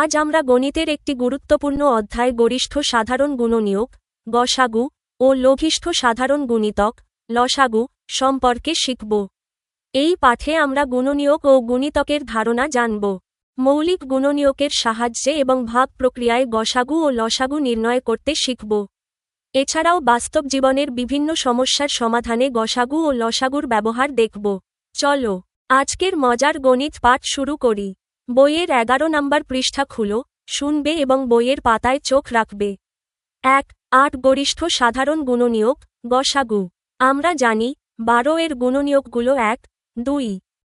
আজ আমরা গণিতের একটি গুরুত্বপূর্ণ অধ্যায় গরিষ্ঠ সাধারণ গুণনীয়ক গসাগু ও লঘিষ্ঠ সাধারণ গুণিতক লসাগু সম্পর্কে শিখব। এই পাঠে আমরা গুণনীয়ক ও গুণিতকের ধারণা জানব। মৌলিক গুণনীয়কের সাহায্যে এবং ভাগ প্রক্রিয়ায় গসাগু ও লসাগু নির্ণয় করতে শিখব। এছাড়াও বাস্তব জীবনের বিভিন্ন সমস্যার সমাধানে গসাগু ও লসাগুর ব্যবহার দেখব। চলো আজকের মজার গণিত পাঠ শুরু করি। বইয়ের 11 নম্বর পৃষ্ঠা খুলো, শুনবে এবং বইয়ের পাতায় চোখ রাখবে। 8 গরিষ্ঠ সাধারণ গুণনীয়ক গসাগু। আমরা জানি 12 এর গুণনীয়কগুলো 1, 2,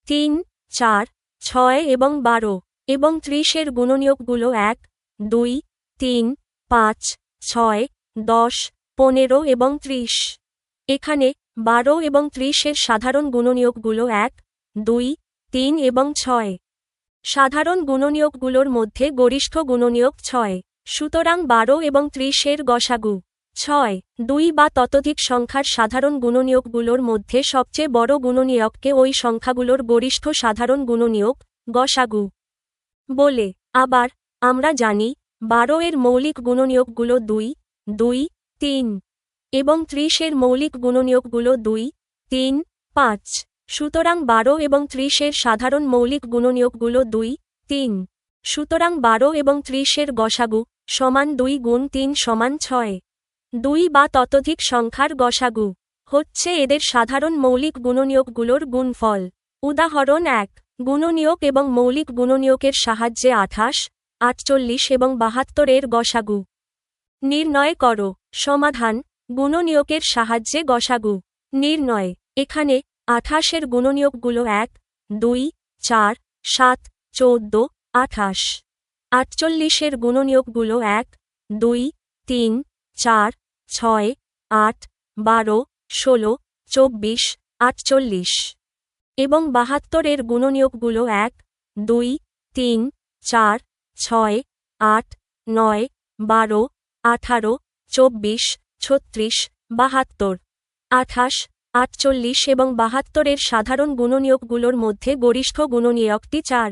3, 4, 6 এবং 12 এবং 30 এর গুণনীয়কগুলো 1, 2, 3, 5, 6, 10, 15 এবং 30। এখানে 12 এবং 30 এর সাধারণ গুণনীয়কগুলো 1, 2, 3 এবং 6। সাধারণ গুণনীয়কগুলোর মধ্যে গরিষ্ঠ গুণনীয়ক 6, সুতরাং 12 এবং 30 এর গসাগু 6। 2 বা ততোধিক সংখ্যার সাধারণ গুণনীয়কগুলোর মধ্যে সবচেয়ে বড় গুণনীয়ককে ওই সংখ্যাগুলোর গরিষ্ঠ সাধারণ গুণনীয়ক গসাগু বলে। আবার আমরা জানি 12 এর মৌলিক গুণনীয়কগুলো 2, 2, 3 এবং 30 এর মৌলিক গুণনীয়কগুলো 2, 3, 5। সুতরাং 12 এবং 30 এর সাধারণ মৌলিক গুণনীয়কগুলো 2, 3। সুতরাং 12 এবং 30 এর গসাগু সমান 2 গুণ 3 সমান 6। 2 বা ততোধিক সংখ্যার গসাগু হচ্ছে এদের সাধারণ মৌলিক গুণনীয়কগুলোর গুণফল। উদাহরণ 1, গুণনীয়ক এবং মৌলিক গুণনীয়কের সাহায্যে 28, 48 এবং 72 এর গসাগু নির্ণয় করো। সমাধান: গুণনীয়কের সাহায্যে গসাগু নির্ণয়। এখানে 28 এর গুণনীয়কগুলো 1, 2, 4, 7, 14, 28। 48 এর গুণনীয়কগুলো 1, 2, 3, 4, 6, 8, 12, 16, 24, 48 এবং 72 এর গুণনীয়কগুলো 1, 2, 3, 4, 6, 8, 9, 12, 18, 24, 36, 72। 28, 48 এবং 72 এর সাধারণ গুণনীয়কগুলোর মধ্যে গরিষ্ঠ গুণনীয়কটি 4।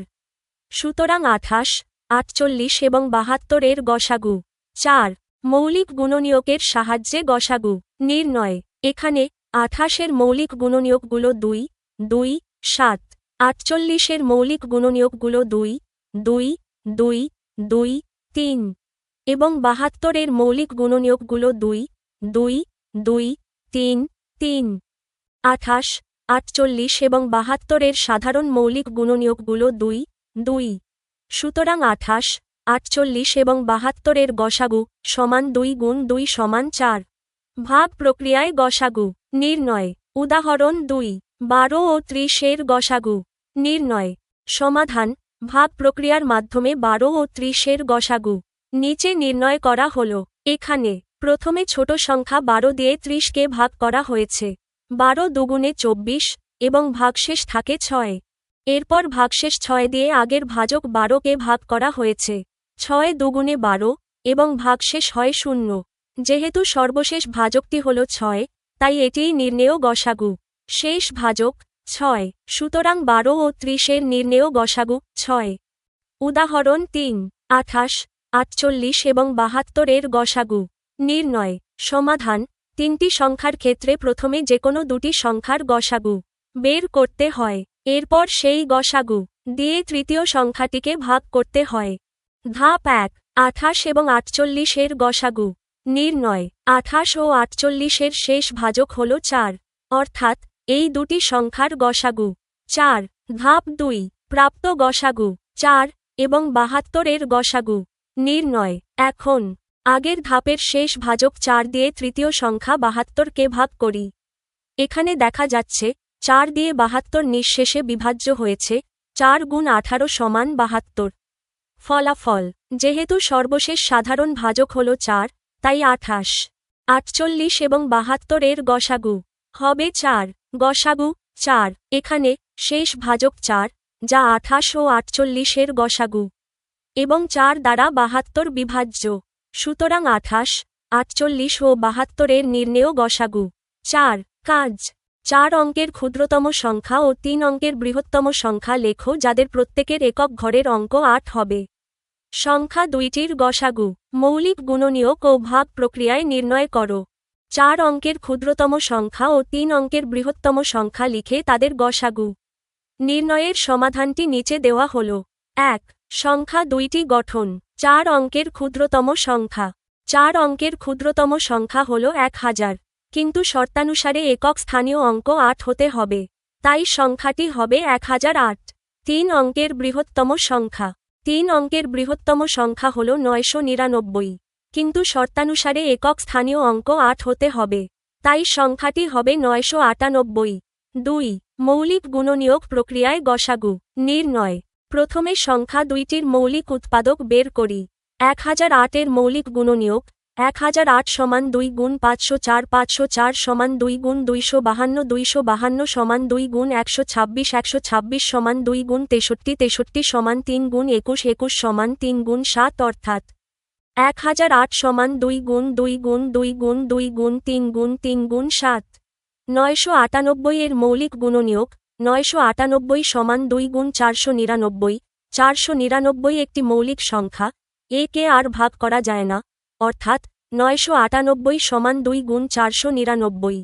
সুতরাং 28, 48 এবং 72 এর গসাগু 4। মৌলিক গুণনীয়কের সাহায্যে গসাগু নির্ণয়। এখানে 28 এর মৌলিক গুণনীয়কগুলো 2, 2, 7। 48 এর মৌলিক গুণনীয়কগুলো 2, 2, 2, 2, 3 এবং 72 এর মৌলিক গুণনীয়কগুলো 2, 2, 2, 3, 3। 28, 48 এবং 72 এর সাধারণ মৌলিক গুণনীয়কগুলো 2, 2। সুতরাং 28, 48 এবং 72 এর গসাগু সমান 2 গুণ 2 সমান 4। ভাগ প্রক্রিয়ায় গসাগু নির্ণয়। উদাহরণ 2, 12 ও 30 এর গসাগু নির্ণয়। সমাধান: ভাগ প্রক্রিয়ার মাধ্যমে 12 ও 30 এর গসাগু নিচে নির্ণয় করা হল। এখানে প্রথমে ছোট সংখ্যা 12 দিয়ে 30 কে ভাগ করা হয়েছে। 12 দুগুণে 24 এবং ভাগশেষ থাকে 6। এরপর ভাগশেষ 6 দিয়ে আগের ভাজক 12 কে ভাগ করা হয়েছে। 6 দুগুণে 12 এবং ভাগশেষ হয় 0। যেহেতু সর্বশেষ ভাজকটি হল 6, তাই এটিই নির্ণেয় গসাগু। শেষ ভাজক 6, সুতরাং 12 ও 30 এর নির্ণেয় গসাগু 6। উদাহরণ 3, 28, 48 এবং 72 এর গসাগু নির্ণয়। সমাধান: তিনটি সংখ্যার ক্ষেত্রে প্রথমে যেকোনো দুটি সংখ্যার গসাগু বের করতে হয়। এরপর সেই গসাগু দিয়ে তৃতীয় সংখ্যাটিকে ভাগ করতে হয়। ধাপ 1, 28 এবং 48 এর গসাগু নির্ণয়। 28 ও 48 এর শেষ ভাজক হল 4, অর্থাৎ এই দুটি সংখ্যার গসাগু 4। ধাপ 2, প্রাপ্ত গসাগু 4 এবং 72 এর গসাগু নির্ণয়। এখন আগের ধাপের শেষ ভাজক 4 দিয়ে তৃতীয় সংখ্যা 72 কে ভাগ করি। এখানে দেখা যাচ্ছে 4 দিয়ে 72 নিঃশেষে বিভাজ্য হয়েছে। 4 গুণ 18 সমান 72। ফলাফল: যেহেতু সর্বশেষ সাধারণ ভাজক হল 4, তাই 28, 48 এবং 72 এর গসাগু হবে 4। গসাগু 4। এখানে শেষ ভাজক 4, যা 28 ও 48 এর গসাগু এবং 4 দ্বারা 72 বিভাজ্য। সুতরাং 28, 48 ও 72 এর নির্ণেয় গসাগু 4। কাজ: 4 অঙ্কের ক্ষুদ্রতম সংখ্যা ও 3 অঙ্কের বৃহত্তম সংখ্যা লেখো যাদের প্রত্যেকের একক ঘরের অঙ্ক 8 হবে। সংখ্যা দুইটির গসাগু মৌলিক গুণনীয়ক ও ভাগ প্রক্রিয়ায় নির্ণয় করো। 4 অঙ্কের ক্ষুদ্রতম সংখ্যা ও 3 অঙ্কের বৃহত্তম সংখ্যা লিখে তাদের গসাগু নির্ণয়ের সমাধানটি নিচে দেওয়া হল। 1. সংখ্যা দুইটি গঠন। 4 অঙ্কের ক্ষুদ্রতম সংখ্যা। 4 অঙ্কের ক্ষুদ্রতম সংখ্যা হল 1000, কিন্তু শর্তানুসারে একক স্থানীয় অঙ্ক 8 হতে হবে, তাই সংখ্যাটি হবে 1008। 3 অঙ্কের বৃহত্তম সংখ্যা। 3 অঙ্কের বৃহত্তম সংখ্যা হল 999, কিন্তু শর্তানুসারে একক স্থানীয় অঙ্ক 8 হতে হবে, তাই সংখ্যাটি হবে 998। 2. মৌলিক গুণনীয়ক প্রক্রিয়ায় গসাগু নির্ণয়। প্রথমে সংখ্যা দুইটির মৌলিক উৎপাদক বের করি। 1008 এর মৌলিক গুণনীয়ক 1008 সমান 2 গুণ 504, 504 সমান 2 গুণ 252, 252 সমান 2 গুণ 126, 126 সমান 2 গুণ 63, 63 সমান 3 গুণ 21, 21 সমান 3 গুণ 7, অর্থাৎ 1008 সমান 2 গুণ 2 গুণ 2 গুণ 2 গুণ 3 গুণ 3 গুণ 7। 998 এর মৌলিক গুণনীয়ক 998 সমান 2 গুণ 499, 499 একটি মৌলিক সংখ্যা, একে আর ভাগ করা যায় না, অর্থাৎ 998 সমান 2 গুণ 499।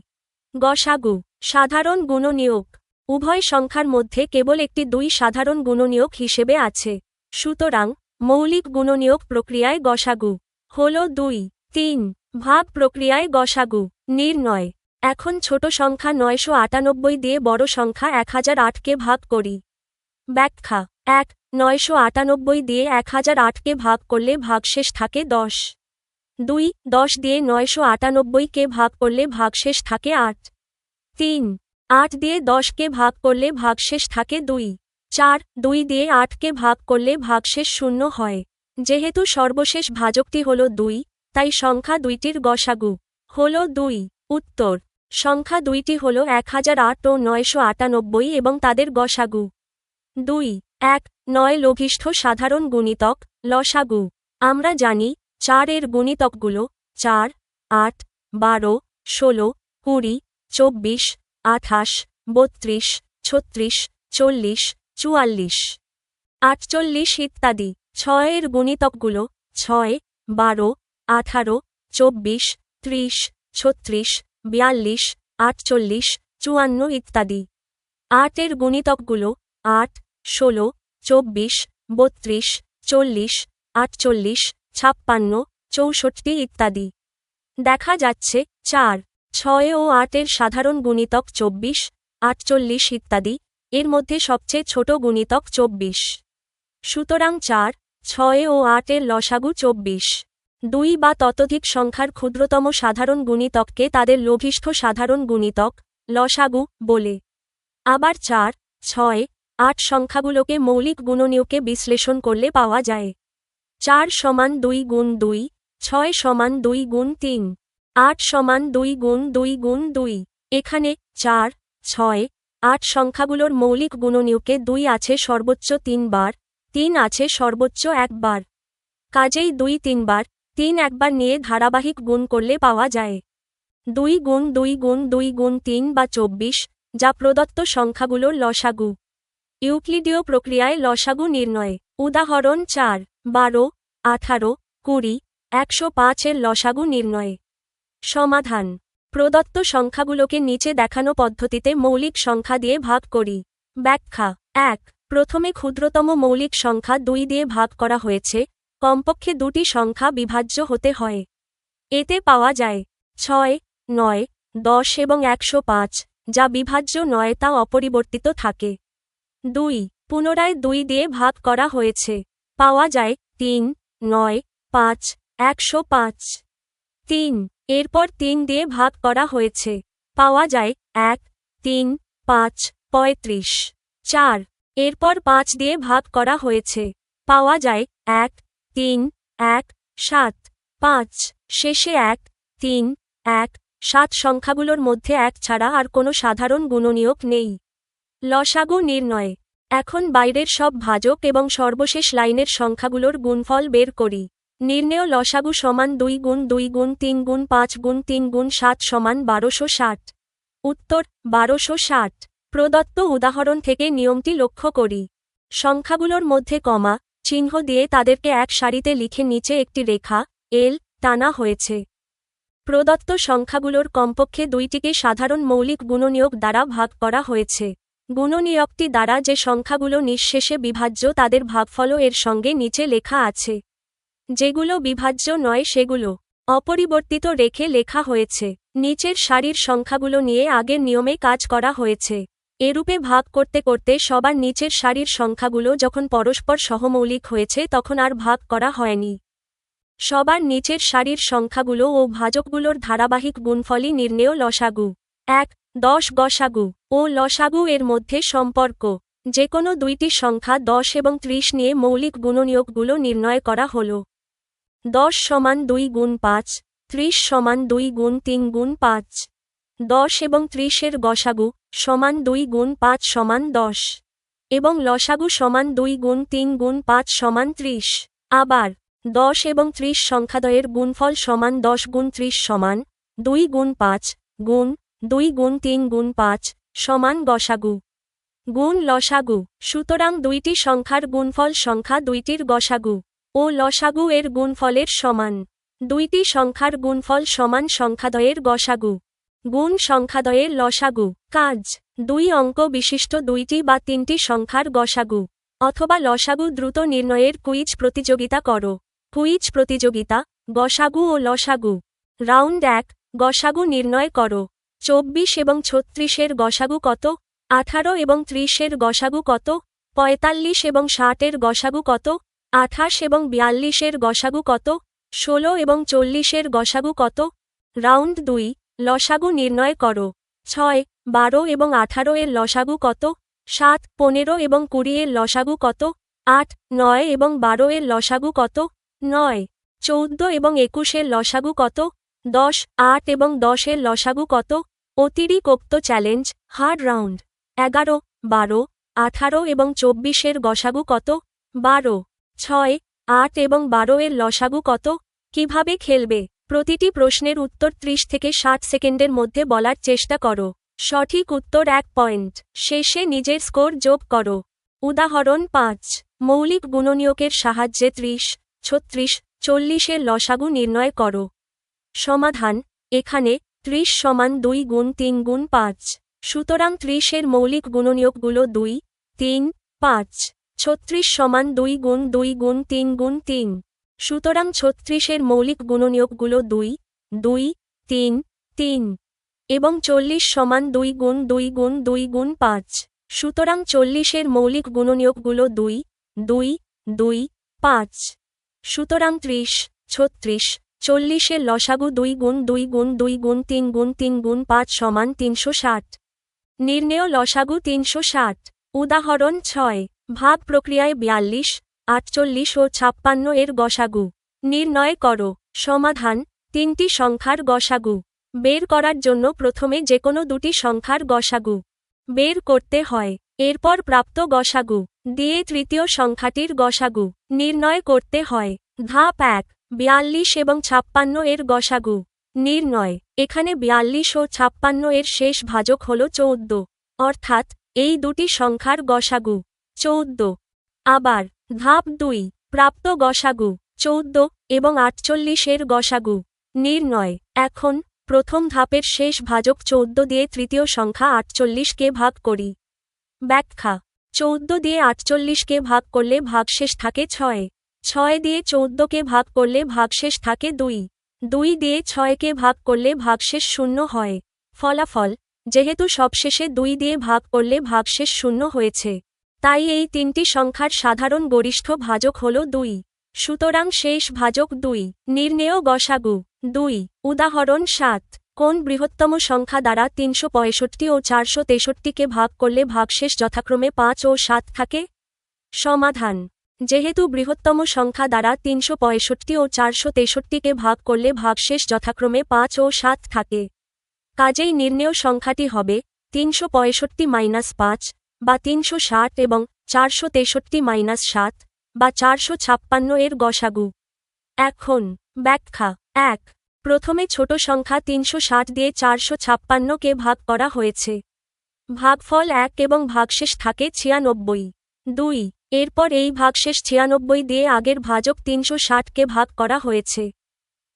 গসাগু সাধারণ গুণনীয়ক। উভয় সংখ্যার মধ্যে কেবল একটি 2 সাধারণ গুণনীয়ক হিসেবে আছে, সুতরাং মৌলিক গুণনীয়ক প্রক্রিয়ায় গসাগু হল 2। 3. ভাগ প্রক্রিয়ায় গসাগু নির্ণয়। এখন ছোট সংখ্যা 998 দিয়ে বড় সংখ্যা 1008 কে ভাগ করি। ব্যাখ্যা। 1. 998 দিয়ে 1008 কে ভাগ করলে ভাগশেষ থাকে 10। 2. 10 দিয়ে 998 কে ভাগ করলে ভাগশেষ থাকে 8। 3. 8 দিয়ে 10 কে ভাগ করলে ভাগশেষ থাকে 2। 4. 2 দিয়ে 8 কে ভাগ করলে ভাগশেষ 0 হয়। যেহেতু সর্বশেষ ভাজকটি হল 2, তাই সংখ্যা দুইটির গসাগু হল 2। উত্তর। সংখ্যা দুইটি হল 1008 ও 998 এবং তাদের গসাগু 2। 1. 9 লঘিষ্ঠ সাধারণ গুণিতক লসাগু। আমরা জানি 4 এর গুণিতকগুলো 4, 8, 12, 16, 20, 24, 28, 32, 36, 40, 44, 48 ইত্যাদি। 6 এর গুণিতকগুলো 6, 12, 18, 24, 30, 36, 42, 48, 54 ইত্যাদি। 8 এর গুণিতকগুলো 8, 16, 24, 32, 40, 48, 56, 64 ইত্যাদি। দেখা যাচ্ছে 4, 6 ও 8 এর সাধারণ গুণিতক 24, 48 ইত্যাদি, এর মধ্যে সবচেয়ে ছোট গুণিতক 24। সুতরাং 4, 6 ও 8 এর লসাগু 24। 2 বা ততোধিক সংখ্যার ক্ষুদ্রতম সাধারণ গুণিতককে তাদের লঘিষ্ঠ সাধারণ গুণিতক লসাগু বলে। আবার 4, 6, 8 সংখ্যাগুলোকে মৌলিক গুণনীয়কে বিশ্লেষণ করলে পাওয়া যায় 4 সমান 2 গুণ 2, 6 সমান 2 গুণ 3, 8 সমান 2 গুণ 2 গুণ 2। এখানে 4, 6, 8 সংখ্যাগুলোর মৌলিক গুণনীয়কে 2 আছে সর্বোচ্চ 3 বার, 3 আছে সর্বোচ্চ 1 বার। কাজেই 2 3 বার, 3 একবার নিয়ে ধারাবাহিক গুণ করলে পাওয়া যায় 2 গুণ 2 গুণ 2 গুণ 3 বা 24, যা প্রদত্ত সংখ্যাগুলোর লসাগু। ইউক্লিডীয় প্রক্রিয়ায় লসাগু নির্ণয়। উদাহরণ 4, 12, 18, 20, 105 এর লসাগু নির্ণয়। সমাধান। প্রদত্ত সংখ্যাগুলোকে নিচে দেখানো পদ্ধতিতে মৌলিক সংখ্যা দিয়ে ভাগ করি। ব্যাখ্যা। 1. প্রথমে ক্ষুদ্রতম মৌলিক সংখ্যা 2 দিয়ে ভাগ করা হয়েছে, কমপক্ষে 2টি সংখ্যা বিভাজ্য হতে হয়। এতে পাওয়া যায় 6, 9, 10 এবং 105, যা বিভাজ্য নয় তা অপরিবর্তিত থাকে। 2. পুনরায় 2 দিয়ে ভাগ করা হয়েছে, পাওয়া যায় 3, 9, 5, 105। 3. এরপর 3 দিয়ে ভাগ করা হয়েছে, পাওয়া যায় 1, 3, 5, 35। 4. এরপর 5 দিয়ে ভাগ করা হয়েছে, পাওয়া যায় 1, 3, 1, 7, 5। শেষে 1, 3, 1, 7 সংখ্যাগুলোর মধ্যে 1 ছাড়া আর কোনো সাধারণ গুণনীয়ক নেই। লসাগু নির্ণয়। এখন বাইরের সব ভাজক এবং সর্বশেষ লাইনের সংখ্যাগুলোর গুণফল বের করি। নির্ণেয় লসাগু সমান 2 গুণ 2 গুণ 3 গুণ 5 গুণ 3 গুণ 7 সমান 1260। উত্তর 1260। প্রদত্ত উদাহরণ থেকে নিয়মটি লক্ষ্য করি। সংখ্যাগুলোর মধ্যে কমা, চিহ্ন দিয়ে তাদেরকে এক সারিতে লিখে নিচে একটি রেখা এল টানা হয়েছে। প্রদত্ত সংখ্যাগুলোর কমপক্ষে দুইটিকে সাধারণ মৌলিক গুণনীয়ক দ্বারা ভাগ করা হয়েছে। গুণনীয়কটি দ্বারা যে সংখ্যাগুলো নিঃশেষে বিভাজ্য তাদের ভাগফলও এর সঙ্গে নিচে লেখা আছে। যেগুলো বিভাজ্য নয় সেগুলো অপরিবর্তিত রেখে লেখা হয়েছে। নিচের সারির সংখ্যাগুলো নিয়ে আগের নিয়মে কাজ করা হয়েছে। এরূপে ভাগ করতে করতে সবার নিচের সারির সংখ্যাগুলো যখন পরস্পর সহমৌলিক হয়েছে তখন আর ভাগ করা হয়নি। সবার নিচের সারির সংখ্যাগুলো ও ভাজকগুলোর ধারাবাহিক গুণফলই নির্ণেয় লসাগু। ১. 10 গসাগু ও লসাগু এর মধ্যে সম্পর্ক। যে কোনো দুইটি সংখ্যা 10 এবং 30 নিয়ে মৌলিক গুণনীয়কগুলো নির্ণয় করা হল। 10 সমান 2 গুণ 5, 30 সমান 2 গুণ 3 গুণ 5। 10 এবং 30 এর গসাগু সমান 2 গুণ 5 সমান 10 এবং লসাগু সমান 2 গুণ 3 গুণ 5 সমান 30। আবার 10 এবং 30 সংখ্যাদ্বয়ের গুণফল সমান 10 গুণ 30 সমান 2 গুণ 5 গুণ 2 গুণ 3 গুণ 5 সমান গসাগু গুণ লসাগু। সুতরাং দুইটি সংখ্যার গুণফল সংখ্যা দুইটির গসাগু ও লসাগু এর গুণফলের সমান। দুইটি সংখ্যার গুণফল সমান সংখ্যাদ্বয়ের গসাগু গুণ সংখ্যাদ্বয়ের লসাগু। কাজ 2 অঙ্ক বিশিষ্ট দুইটি বা তিনটি সংখ্যার গসাগু অথবা লসাগু দ্রুত নির্ণয়ের কুইজ প্রতিযোগিতা করো। কুইজ প্রতিযোগিতা গসাগু ও লসাগু। রাউন্ড 1 গসাগু নির্ণয় করো। 24 এবং 36 এর গসাগু কত? 18 এবং 30 এর গসাগু কত? 45 এবং 60 এর গসাগু কত? 28 এবং 42 এর গসাগু কত? 16 এবং 40 এর গসাগু কত? রাউন্ড 2 লসাগু নির্ণয় করো। 6, 12 এবং 18 এর লসাগু কত? 7, 15 এবং 20 এর লসাগু কত? 8, 9 এবং 12 এর লসাগু কত? 9, 14 এবং 21 এর লসাগু কত? 10, 8 এবং 10 এর লসাগু কত? অতিরিক্ত চ্যালেঞ্জ হার্ড রাউন্ড 11, 12, 18 এবং 24 এর গসাগু কত? 12, 6, 8 এবং 12 এর লসাগু কত? কিভাবে খেলবে? প্রতিটি প্রশ্নের উত্তর 30 থেকে 60 সেকেন্ডের মধ্যে বলার চেষ্টা করো। সঠিক উত্তর 1 পয়েন্ট। শেষে নিজের স্কোর যোগ করো। উদাহরণ 5 মৌলিক গুণনীয়কের সাহায্যে 30, 36, 40 এর লসাগু নির্ণয় করো। সমাধান এখানে 30 সমান 2 গুণ 3 গুণ 5। সুতরাং 30 এর মৌলিক গুণনীয়কগুলো 2, 3, 5। 36 সমান 2 গুণ 2 গুণ 3 গুণ 3। সুতরাং 36 এর মৌলিক গুণনীয়কগুলো 2, 2, 3, 3 এবং 40 সমান 2 গুণ 2 গুণ 2 গুণ 5। সুতরাং 40 এর মৌলিক গুণনীয়কগুলো 2, 2, 2, 5। সুতরাং 30, 36, 40 এর লসাগু 2 গুণ 2 গুণ 2 গুণ 3 গুণ 3 গুণ 5 সমান 360। নির্ণেয় লসাগু 360। উদাহরণ 6 ভাগ প্রক্রিয়ায় 42, 48 ও 56 এর গসাগু নির্ণয় করো। সমাধান তিনটি সংখ্যার গসাগু বের করার জন্য প্রথমে যেকোনো দুটি সংখ্যার গসাগু বের করতে হয়। এরপর প্রাপ্ত গসাগু দিয়ে তৃতীয় সংখ্যাটির গসাগু নির্ণয় করতে হয়। ধাপ 1 42 এবং 56 এর গসাগু নির্ণয়। এখানে 42 ও 56 এর শেষ ভাজক হল 14, অর্থাৎ এই দুটি সংখ্যার গসাগু 14। আবার ধাপ 2 প্রাপ্ত গসাগু 14 এবং 48 এর গসাগু নির্ণয়। এখন প্রথম ধাপের শেষ ভাজক 14 দিয়ে তৃতীয় সংখ্যা 48 কে ভাগ করি। ব্যাখ্যা 14 দিয়ে 48 কে ভাগ করলে ভাগশেষ থাকে 6, 6 দিয়ে 14 কে ভাগ করলে ভাগশেষ থাকে 2, 2 দিয়ে 6 কে ভাগ করলে ভাগশেষ 0 হয়। ফলাফল যেহেতু সবশেষে 2 দিয়ে ভাগ করলে ভাগশেষ 0 হয়েছে, তাই এই তিনটি সংখ্যার সাধারণ গরিষ্ঠ ভাজক হল 2। সুতরাং শেষ ভাজক 2। নির্ণেয় গসাগু 2। উদাহরণ 7 কোন বৃহত্তম সংখ্যা দ্বারা 365 ও 463 কে ভাগ করলে ভাগশেষ যথাক্রমে 5 ও 7 থাকে? সমাধান যেহেতু বৃহত্তম সংখ্যা দ্বারা 365 ও 463 কে ভাগ করলে ভাগশেষ যথাক্রমে 5 ও 7 থাকে, কাজেই নির্ণেয় সংখ্যাটি হবে 365-5 বা 360 এবং 463-7 বা 456 এর গসাগু। এখন ব্যাখ্যা 1 প্রথমে ছোট সংখ্যা 360 দিয়ে 456 কে ভাগ করা হয়েছে। ভাগফল 1 এবং ভাগশেষ থাকে 96। 2 এরপর এই ভাগশেষ 96 দিয়ে আগের ভাজক 360কে ভাগ করা হয়েছে।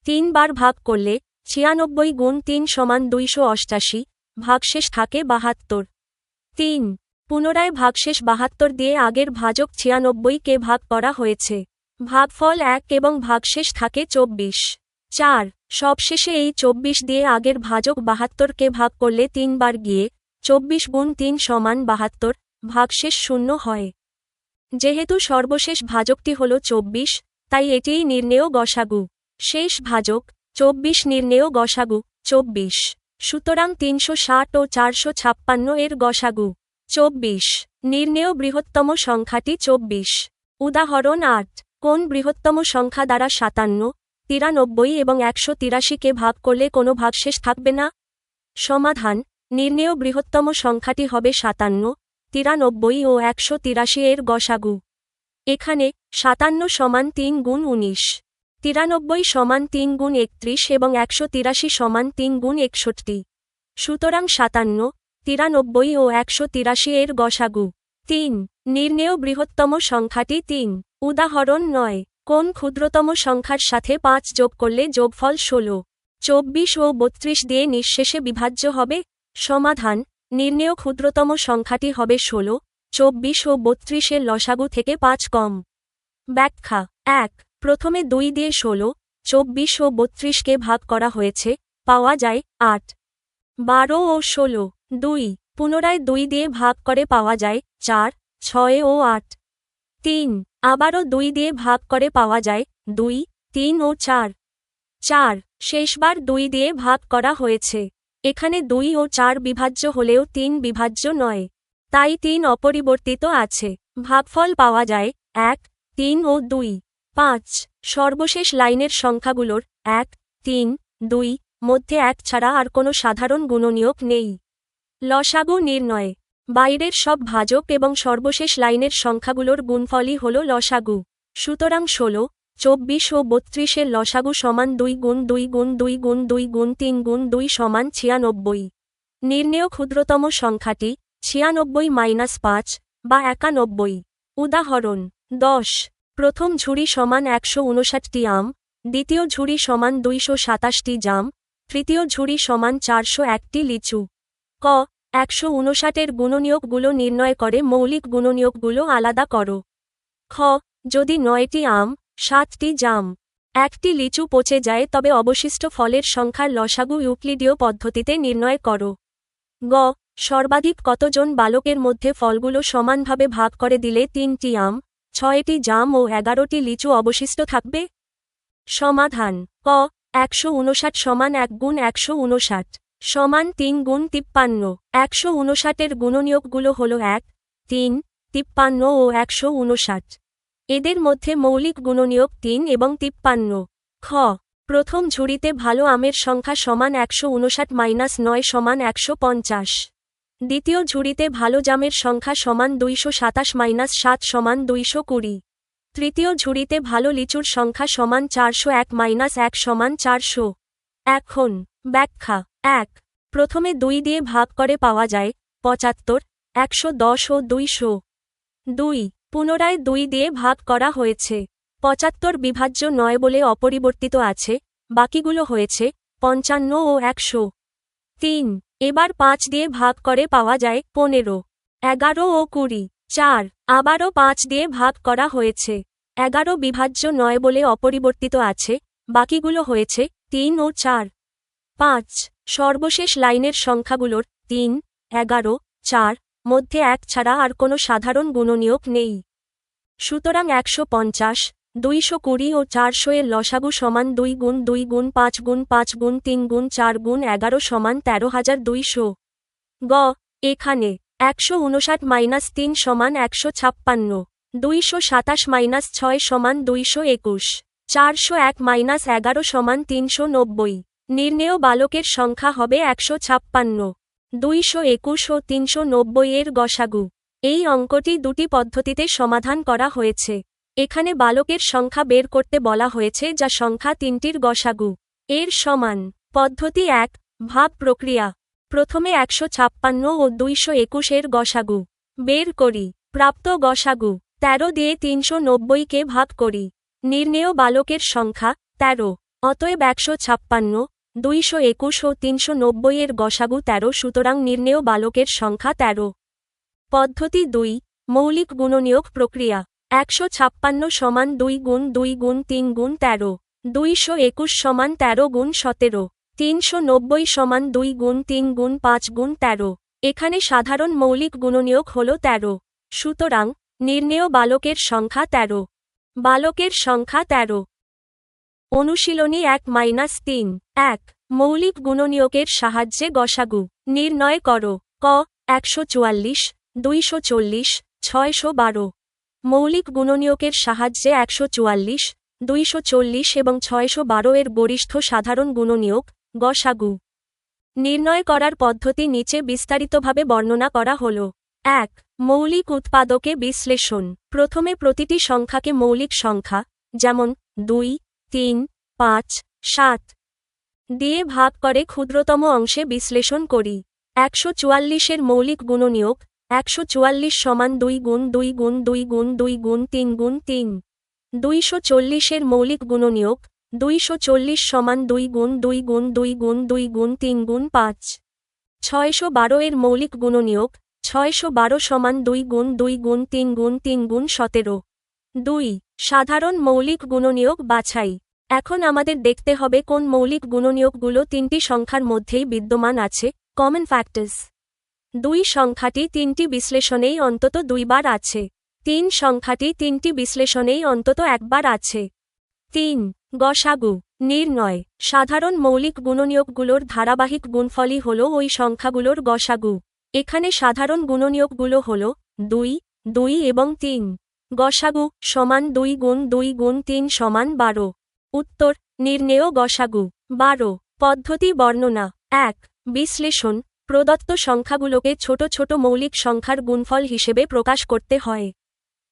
3 বার ভাগ করলে 96 গুণ 3 সমান 288, ভাগশেষ থাকে 72। 3 পুনরায় ভাগশেষ 72 দিয়ে আগের ভাজক 96কে ভাগ করা হয়েছে। ভাগফল 1 এবং ভাগশেষ থাকে 24। 4 সবশেষে এই 24 দিয়ে আগের ভাজক 72কে ভাগ করলে 3 বার গিয়ে 24 গুণ 3 সমান 72, ভাগশেষ 0 হয়। যেহেতু সর্বশেষ ভাজকটি হল 24, তাই এটিই নির্ণেয় গসাগু। শেষ ভাজক 24 নির্ণেয় গসাগু 24। সুতরাং 360 ও 456 এর গসাগু 24। নির্ণেয় বৃহত্তম সংখ্যাটি 24। উদাহরণ 8। কোন বৃহত্তম সংখ্যা দ্বারা 57, 93 এবং 183কে ভাগ করলে কোনো ভাগশেষ থাকবে না? সমাধান: নির্ণেয় বৃহত্তম সংখ্যাটি হবে 57, 93 ও 183 এর গসাগু। এখানে 57 সমান 3 গুণ 19, 93 সমান 3 গুণ 31 এবং 183 সমান 3 গুণ 61। সুতরাং 57, 93 ও 183 এর গসাগু 3। নির্ণেয় বৃহত্তম সংখ্যাটি 3। উদাহরণ 9। কোন ক্ষুদ্রতম সংখ্যার সাথে 5 যোগ করলে যোগফল 16, 24 ও 32 দিয়ে নিঃশেষে বিভাজ্য হবে? সমাধান: নির্ণেয় ক্ষুদ্রতম সংখ্যাটি হবে 16, 24 ও 32 এর লসাগু থেকে 5 কম। ব্যাখ্যা: 1 প্রথমে 2 দিয়ে 16, 24 ও 32কে ভাগ করা হয়েছে, পাওয়া যায় 8। 12 ও 16, 2 পুনরায় 2 দিয়ে ভাগ করে পাওয়া যায় 4, 6 ও 8। 3 আবারও 2 দিয়ে ভাগ করে পাওয়া যায় 2, 3 ও 4। 4 শেষবার 2 দিয়ে ভাগ করা হয়েছে। এখানে 2 ও 4 বিভাজ্য হলেও 3 বিভাজ্য নয়, তাই 3 অপরিবর্তিত আছে। ভাগফল পাওয়া যায় 1, 3 ও 2। 5 সর্বশেষ লাইনের সংখ্যাগুলোর 1, 3, 2 মধ্যে 1 ছাড়া আর কোনো সাধারণ গুণনীয়ক নেই। লসাগু নির্ণয়: বাইরের সব ভাজক এবং সর্বশেষ লাইনের সংখ্যাগুলোর গুণফলই হল লসাগু। সুতরাং 16, 24 ও 32 এর লসাগু সমান 2 গুণ 2 গুণ 2 গুণ 2 গুণ 3 গুণ 2 সমান 96। নির্ণেয় ক্ষুদ্রতম সংখ্যাটি 96-5 বা 91। উদাহরণ 10। প্রথম ঝুড়ি সমান 159টি আম, দ্বিতীয় ঝুড়ি সমান 227টি জাম, তৃতীয় ঝুড়ি সমান 401টি লিচু। ক 159 এর গুণনীয়কগুলো নির্ণয় করে মৌলিক গুণনীয়কগুলো আলাদা করো। খ যদি 9টি আম, 7টি জাম, 1টি লিচু পচে যায় তবে অবশিষ্ট ফলের সংখ্যার লসাগু ইউক্লিডীয় পদ্ধতিতে নির্ণয় করো। গ সর্বাধিক কতজন বালকের মধ্যে ফলগুলো সমানভাবে ভাগ করে দিলে 3টি আম, 6টি জাম ও 11টি লিচু অবশিষ্ট থাকবে? সমাধান: ক 159 সমান 1 গুণ 159 সমান 3 গুণ 53। 159 এর গুণনীয়কগুলো হল 1, 3, 53 ও 159। এদের মধ্যে মৌলিক গুণনীয়ক 3 এবং 53। খ প্রথম ঝুড়িতে ভালো আমের সংখ্যা সমান 159-9 সমান 150। দ্বিতীয় ঝুড়িতে ভালো জামের সংখ্যা সমান 227-7 সমান 220। তৃতীয় ঝুড়িতে ভালো লিচুর সংখ্যা সমান 401-1 সমান 400। এখন ব্যাখ্যা: 1 প্রথমে 2 দিয়ে ভাগ করে পাওয়া যায় 75, 110 ও 200। 2 পুনরায় 2 দিয়ে ভাগ করা হয়েছে। 75 বিভাজ্য নয় বলে অপরিবর্তিত আছে, বাকিগুলো হয়েছে 55 ও 100। 3 এবার 5 দিয়ে ভাগ করে পাওয়া যায় 15, 11 ও 20। 4 আবারও 5 দিয়ে ভাগ করা হয়েছে। 11 বিভাজ্য নয় বলে অপরিবর্তিত আছে, বাকিগুলো হয়েছে 3 ও 4। 5 সর্বশেষ লাইনের সংখ্যাগুলোর 3, 11, 4 মধ্যে 1 ছাড়া আর কোনো সাধারণ গুণনীয়ক নেই। সুতরাং 150, 220 ও 400 এর লসাগু সমান 2 গুণ 2 গুণ 5 গুণ 5 গুণ 3 গুণ 4 গুণ 11 সমান 13,200। গ এখানে 159-3 সমান 156, 227-6 সমান 221, 401-11 সমান 390। নির্ণেয় বালকের সংখ্যা হবে 156, 221 ও 390 এর গসাগু। এই অঙ্কটি দুটি পদ্ধতিতে সমাধান করা হয়েছে। এখানে বালকের সংখ্যা বের করতে বলা হয়েছে যা সংখ্যা 3টির গসাগু এর সমান। পদ্ধতি 1 ভাগ প্রক্রিয়া। প্রথমে 156 ও 221 এর গসাগু বের করি। প্রাপ্ত গসাগু 13 দিয়ে 390-কে ভাগ করি। নির্ণেয় বালকের সংখ্যা 13। অতএব 156, 221 ও 390 এর গসাগু 13, সুতরাং নির্ণেয় বালকের সংখ্যা 13। পদ্ধতি 2, মৌলিক গুণনীয়ক প্রক্রিয়া। 156 সমান 2 গুণ 2 গুণ 3 গুণ 13, 221 সমান 13 গুণ 17, 390 সমান 2 গুণ 3 গুণ 5 গুণ 13। এখানে সাধারণ মৌলিক গুণনীয়ক হল 13। সুতরাং নির্ণেয় বালকের সংখ্যা 13। বালকের সংখ্যা 13। অনুশীলনী 1-3। 1. মৌলিক গুণনীয়কের সাহায্যে গসাগু নির্ণয় করো। ক. 144, 240, 612। মৌলিক গুণনীয়কের সাহায্যে 144, 240 এবং 612 এর গরিষ্ঠ সাধারণ গুণনীয়ক গসাগু নির্ণয় করার পদ্ধতি নিচে বিস্তারিতভাবে বর্ণনা করা হল। 1. মৌলিক উৎপাদকে বিশ্লেষণ। প্রথমে প্রতিটি সংখ্যাকে মৌলিক সংখ্যা, যেমন 2, 3, 5, 7 দিয়ে ভাগ করে ক্ষুদ্রতম অংশে বিশ্লেষণ করি। 144 এর মৌলিক গুণনীয়ক 144 সমান 2 গুণ 2 গুণ 2 গুণ 2 গুণ 3 গুণ 3। 240 এর মৌলিক গুণনীয়ক 240 সমান 2 গুণ 2 গুণ 2 গুণ 2 গুণ 3 গুণ 5। 612 এর মৌলিক গুণনীয়ক 612 সমান 2 গুণ 2 গুণ 3 গুণ 3 গুণ 17। 2. সাধারণ মৌলিক গুণনীয়ক বাছাই। এখন আমাদের দেখতে হবে কোন মৌলিক গুণনীয়কগুলো তিনটি সংখ্যার মধ্যেই বিদ্যমান আছে, কমন ফ্যাক্টরস। 2 সংখ্যাটি তিনটি বিশ্লেষণেই অন্তত 2 বার আছে। 3 সংখ্যাটি তিনটি বিশ্লেষণেই অন্তত একবার আছে। 3. গসাগু নির্ণয়। সাধারণ মৌলিক গুণনীয়কগুলোর ধারাবাহিক গুণফলই হল ওই সংখ্যাগুলোর গসাগু। এখানে সাধারণ গুণনীয়কগুলো হল 2, 2 এবং 3। গসাগু সমান 2 গুণ 2 গুণ 3 সমান 12। উত্তর নির্ণেয় গসাগু 12। পদ্ধতি বর্ণনা। 1. বিশ্লেষণ। প্রদত্ত সংখ্যাগুলোকে ছোট ছোট মৌলিক সংখ্যার গুণফল হিসেবে প্রকাশ করতে হয়।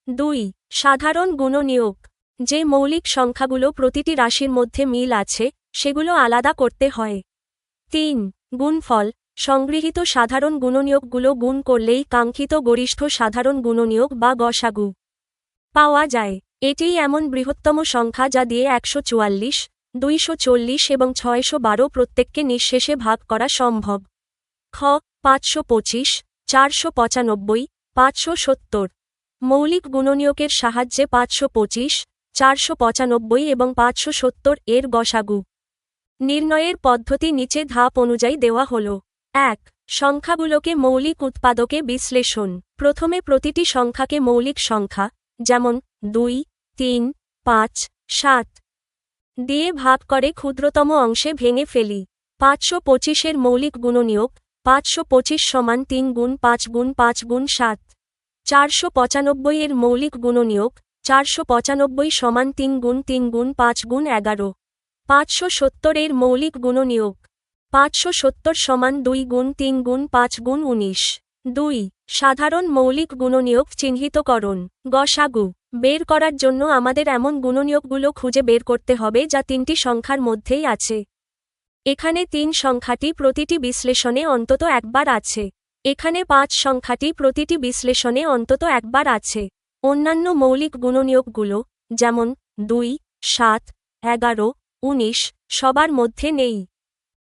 2. সাধারণ গুণনীয়ক। যে মৌলিক সংখ্যাগুলো প্রতিটি রাশির মধ্যে মিল আছে সেগুলো আলাদা করতে হয়। 3. গুণফল। সংগৃহীত সাধারণ গুণনীয়কগুলো গুণ করলেই কাঙ্ক্ষিত গরিষ্ঠ সাধারণ গুণনীয়ক বা গসাগু পাওয়া যায়। এটিই এমন বৃহত্তম সংখ্যা যা দিয়ে 144, 240 এবং 612 প্রত্যেককে নিঃশেষে ভাগ করা সম্ভব। খ. 525, 495, 570। মৌলিক গুণনীয়কের সাহায্যে 525, 495 এবং 570 এর গসাগু নির্ণয়ের পদ্ধতি নিচে ধাপ অনুযায়ী দেওয়া হল। 1. সংখ্যাগুলোকে মৌলিক উৎপাদকে বিশ্লেষণ। প্রথমে প্রতিটি সংখ্যাকে মৌলিক সংখ্যা, যেমন 2, 3, 5, 7 দিয়ে ভাগ করে ক্ষুদ্রতম অংশে ভেঙে ফেলি। 525 এর মৌলিক গুণনীয়ক 525 সমান 3 গুণ 5 গুণ 5 গুণ 7। 495 এর মৌলিক গুণনীয়ক 495 সমান 3 গুণ 3 গুণ 5 গুণ 11। 570 এর মৌলিক গুণনীয়ক 570 সমান 2 গুণ 3 গুণ 5 গুণ 19। 2. সাধারণ মৌলিক গুণনীয়ক চিহ্নিতকরণ। গসাগু বের করার জন্য আমাদের এমন গুণনীয়কগুলো খুঁজে বের করতে হবে যা তিনটি সংখ্যার মধ্যেই আছে। এখানে 3 সংখ্যাটি প্রতিটি বিশ্লেষণে অন্তত একবার আছে। এখানে 5 সংখ্যাটি প্রতিটি বিশ্লেষণে অন্তত একবার আছে। অন্যান্য মৌলিক গুণনীয়কগুলো, যেমন 2, 7, 11, 19 সবার মধ্যে নেই,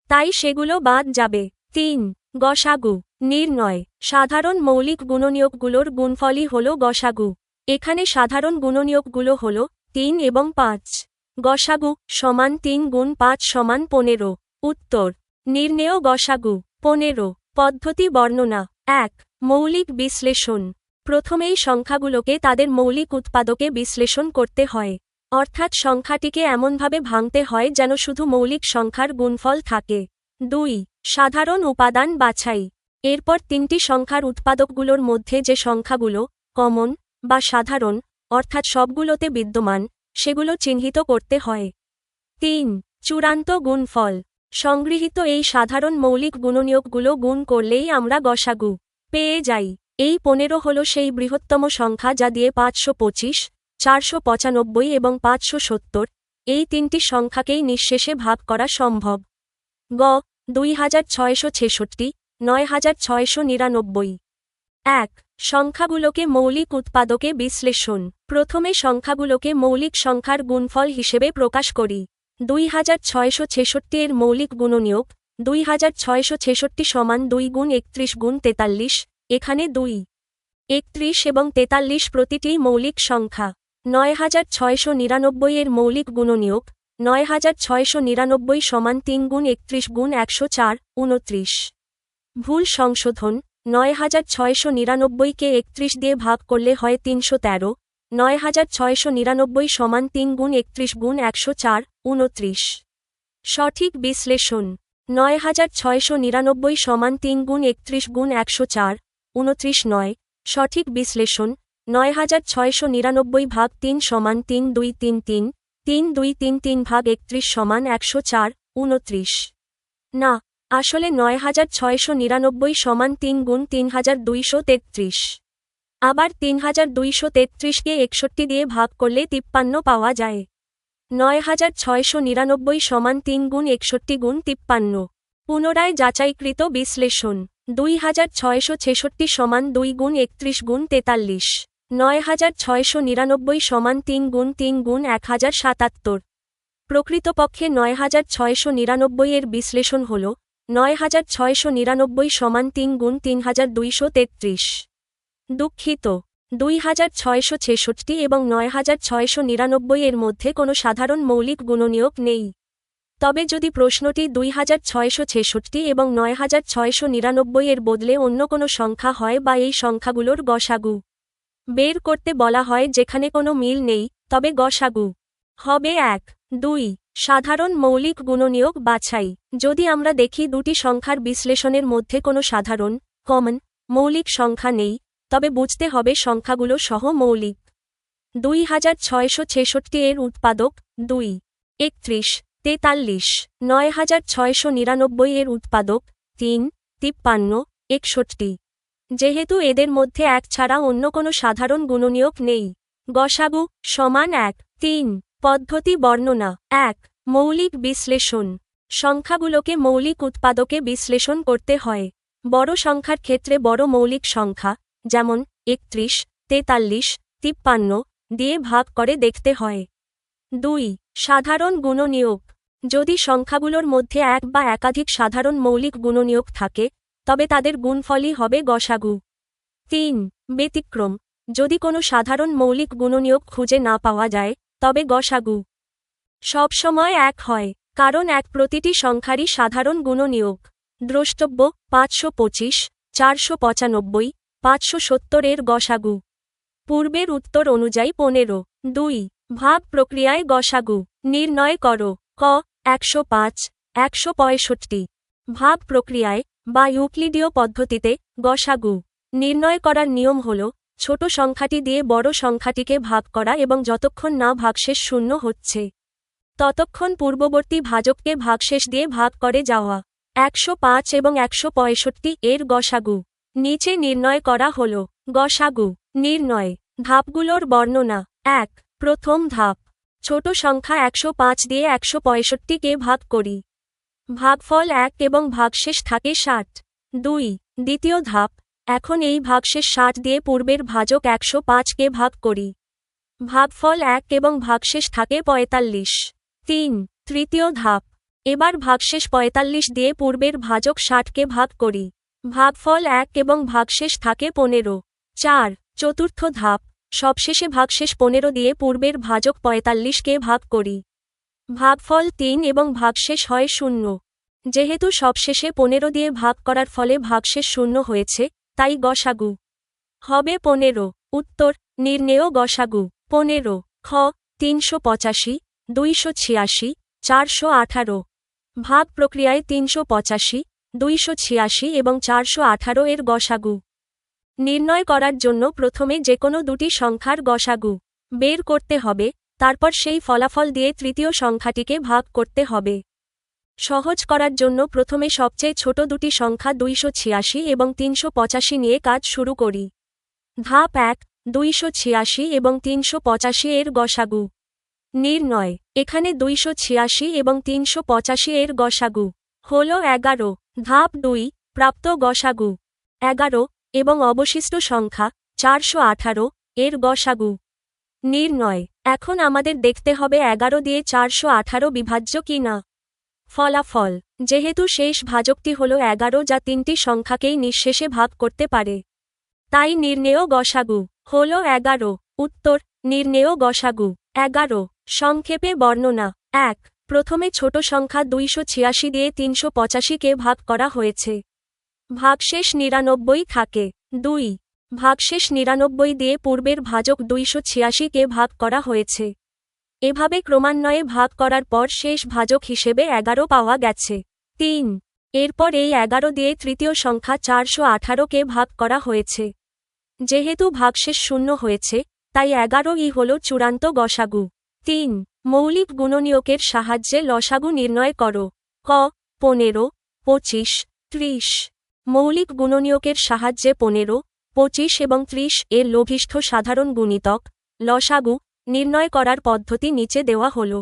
তাই সেগুলো বাদ যাবে। 3. গসাগু নির্ণয়। সাধারণ মৌলিক গুণনীয়কগুলোর গুণফলই হল গসাগু। এখানে সাধারণ গুণনীয়কগুলো হল 3 এবং 5। গসাগু সমান 3 গুণ 5 সমান 15। উত্তর নির্ণেয় গসাগু 15। পদ্ধতি বর্ণনা। 1. মৌলিক বিশ্লেষণ। প্রথমেই সংখ্যাগুলোকে তাদের মৌলিক উৎপাদকে বিশ্লেষণ করতে হয়, অর্থাৎ সংখ্যাটিকে এমনভাবে ভাঙতে হয় যেন শুধু মৌলিক সংখ্যার গুণফল থাকে। 2. সাধারণ উপাদান বাছাই। এরপর তিনটি সংখ্যার উৎপাদকগুলোর মধ্যে যে সংখ্যাগুলো কমন বা সাধারণ, অর্থাৎ সবগুলোতে বিদ্যমান, সেগুলো চিহ্নিত করতে হয়। 3. চূড়ান্ত গুণফল। সংগৃহীত এই সাধারণ মৌলিক গুণনীয়কগুলো গুণ করলেই আমরা গসাগু পেয়ে যাই। এই 15 হল সেই বৃহত্তম সংখ্যা যা দিয়ে 525, 495 এবং 570 এই তিনটি সংখ্যাকেই নিঃশেষে ভাগ করা সম্ভব। গ. 2666, 9699। 1. সংখ্যাগুলোকে মৌলিক উৎপাদকে বিশ্লেষণ। প্রথমে সংখ্যাগুলোকে মৌলিক সংখ্যার গুণফল হিসেবে প্রকাশ করি। 2666 এর মৌলিক গুণনীয়ক 2666 সমান 2 গুণ 31 গুণ 43, এখানে 2, 31 এবং 43 প্রতিটিই মৌলিক সংখ্যা। 9699 এর মৌলিক গুণনীয়ক 9699 সমান 3 গুণ 31 গুণ 104, 29। ভুল সংশোধন, 9699 কে 31 দিয়ে ভাগ করলে হয় 313, 9699 সমান 3 গুণ 31 গুণ 104, 29। সঠিক বিশ্লেষণ, 9699 সমান 3 গুণ 31 গুণ 104, 29 নয়। সঠিক বিশ্লেষণ, 9699 ভাগ 3 সমান 3233, 3233 ভাগ 31 সমান 104, 29। না, আসলে 9699 সমান 3 গুণ 3233। আবার 3233 কে 61 দিয়ে ভাগ করলে 53 পাওয়া যায়। 9699 সমান 3 গুণ 61 গুণ 53। পুনরায় যাচাইকৃত বিশ্লেষণ, 2666 সমান 2 গুণ 31 গুণ 43, 9699 সমান 3 গুণ 3 গুণ 1077। প্রকৃতপক্ষে 9699 এর বিশ্লেষণ হল 9699 সমান 3 গুণ 3233। দুঃখিত, 2666 এবং 9699 এর মধ্যে কোনো সাধারণ মৌলিক গুণনীয়ক নেই। তবে যদি প্রশ্নটি 2666 এবং 9699 এর বদলে অন্য কোনো সংখ্যা হয় বা এই সংখ্যাগুলোর গসাগু বের করতে বলা হয় যেখানে কোনো মিল নেই, তবে গসাগু হবে 1, 2। সাধারণ মৌলিক গুণনীয়ক বাছাই। যদি আমরা দেখি দুটি সংখ্যার বিশ্লেষণের মধ্যে কোনো সাধারণ কমন মৌলিক সংখ্যা নেই, তবে বুঝতে হবে সংখ্যাগুলো সহ মৌলিক। 2666 এর উৎপাদক 2, 31, 43, 9699 এর উৎপাদক 3, 53, 61। যেহেতু এদের মধ্যে এক ছাড়া অন্য কোনো সাধারণ গুণনীয়ক নেই, গসাগু সমান 1, 3। পদ্ধতি বর্ণনা। 1. মৌলিক বিশ্লেষণ। সংখ্যাগুলোকে মৌলিক উৎপাদকে বিশ্লেষণ করতে হয়। বড় সংখ্যার ক্ষেত্রে বড় মৌলিক সংখ্যা, যেমন 31, 43, 53 দিয়ে ভাগ করে দেখতে হয়। 2. সাধারণ গুণনীয়ক। যদি সংখ্যাগুলোর মধ্যে এক বা একাধিক সাধারণ মৌলিক গুণনীয়ক থাকে, তবে তাদের গুণফলই হবে গসাগু। 3. ব্যতিক্রম। যদি কোনো সাধারণ মৌলিক গুণনীয়ক খুঁজে না পাওয়া যায়, তবে গসাগু সবসময় 1 হয়, কারণ এক প্রতিটি সংখ্যারই সাধারণ গুণনীয়ক। দ্রষ্টব্য 525, 495, 570 এর গসাগু। পূর্বের উত্তর অনুযায়ী 15। 2. ভাগ প্রক্রিয়ায় গসাগু নির্ণয় করো। ক. 105, 165। ভাগ প্রক্রিয়ায় বা ইউক্লিডীয় পদ্ধতিতে গসাগু নির্ণয় করার নিয়ম হল ছোট সংখ্যাটি দিয়ে বড় সংখ্যাটিকে ভাগ করা এবং যতক্ষণ না ভাগশেষ শূন্য হচ্ছে ততক্ষণ পূর্ববর্তী ভাজককে ভাগশেষ দিয়ে ভাগ করে যাওয়া। 105 এবং 165 এর গসাগু নিচে নির্ণয় করা হল। গসাগু নির্ণয় ধাপগুলোর বর্ণনা। 1. প্রথম ধাপ। ছোট সংখ্যা 105 দিয়ে 165কে ভাগ করি। ভাগফল 1 এবং ভাগশেষ থাকে 60। 2. দ্বিতীয় ধাপ। এখন এই ভাগশেষ 60 দিয়ে পূর্বের ভাজক 105কে ভাগ করি। ভাগফল 1 এবং ভাগশেষ থাকে 45। 3. তৃতীয় ধাপ। এবার ভাগশেষ 45 দিয়ে পূর্বের ভাজক 60কে ভাগ করি। ভাগফল 1 এবং ভাগশেষ থাকে 15। 4. চতুর্থ ধাপ। সবশেষে ভাগশেষ 15 দিয়ে পূর্বের ভাজক 45কে ভাগ করি। ভাগফল 3 এবং ভাগশেষ হয় 0। যেহেতু সবশেষে 15 দিয়ে ভাগ করার ফলে ভাগশেষ 0 হয়েছে, তাই গসাগু হবে 15। উত্তর নির্ণেয় গসাগু 15। খ. 385, 286, 418। ভাগ প্রক্রিয়ায় 385, 286 এবং 418 এর গসাগু নির্ণয় করার জন্য প্রথমে যেকোনো দুটি সংখ্যার গসাগু বের করতে হবে, তারপর সেই ফলাফল দিয়ে তৃতীয় সংখ্যাটিকে ভাগ করতে হবে। সহজ করার জন্য প্রথমে সবচেয়ে ছোট দুটি সংখ্যা 286 এবং 385 নিয়ে কাজ শুরু করি। ধাপ 1. 286 এবং 385 এর গসাগু নির্ণয়। এখানে 286 এবং 385 এর গসাগু হল 11। ধাপ 2. প্রাপ্ত গসাগু 11, এবং অবশিষ্ট সংখ্যা 418 এর গসাগু নির্ণয়। এখন আমাদের দেখতে হবে 11 দিয়ে 418 বিভাজ্য কি না। ফলাফল, যেহেতু শেষ ভাজকটি হল 11 যা তিনটি সংখ্যাকেই নিঃশেষে ভাগ করতে পারে, তাই নির্ণেয় গসাগু হল 11। উত্তর, নির্ণেয় গসাগু 11। সংক্ষেপে বর্ণনা। 1. প্রথমে ছোট সংখ্যা 286 দিয়ে 385কে ভাগ করা হয়েছে। ভাগশেষ 99 থাকে। 2. ভাগশেষ 99 দিয়ে পূর্বের ভাজক 286কে ভাগ করা হয়েছে। এভাবে ক্রমান্বয়ে ভাগ করার পর শেষ ভাজক হিসেবে 11 পাওয়া গেছে। 3. এরপর এই 11 দিয়ে তৃতীয় সংখ্যা 418কে ভাগ করা হয়েছে। যেহেতু ভাগশেষ শূন্য হয়েছে, তাই 11ই হল চূড়ান্ত গসাগু। 3. মৌলিক গুণনীয়কের সাহায্যে লসাগু নির্ণয় করো। ক. 15, 25, 30। মৌলিক গুণনীয়কের সাহায্যে 15, 25 এবং 30 এর লঘিষ্ঠ সাধারণ গুণিতক লসাগু নির্ণয় করার পদ্ধতি নিচে দেওয়া হল।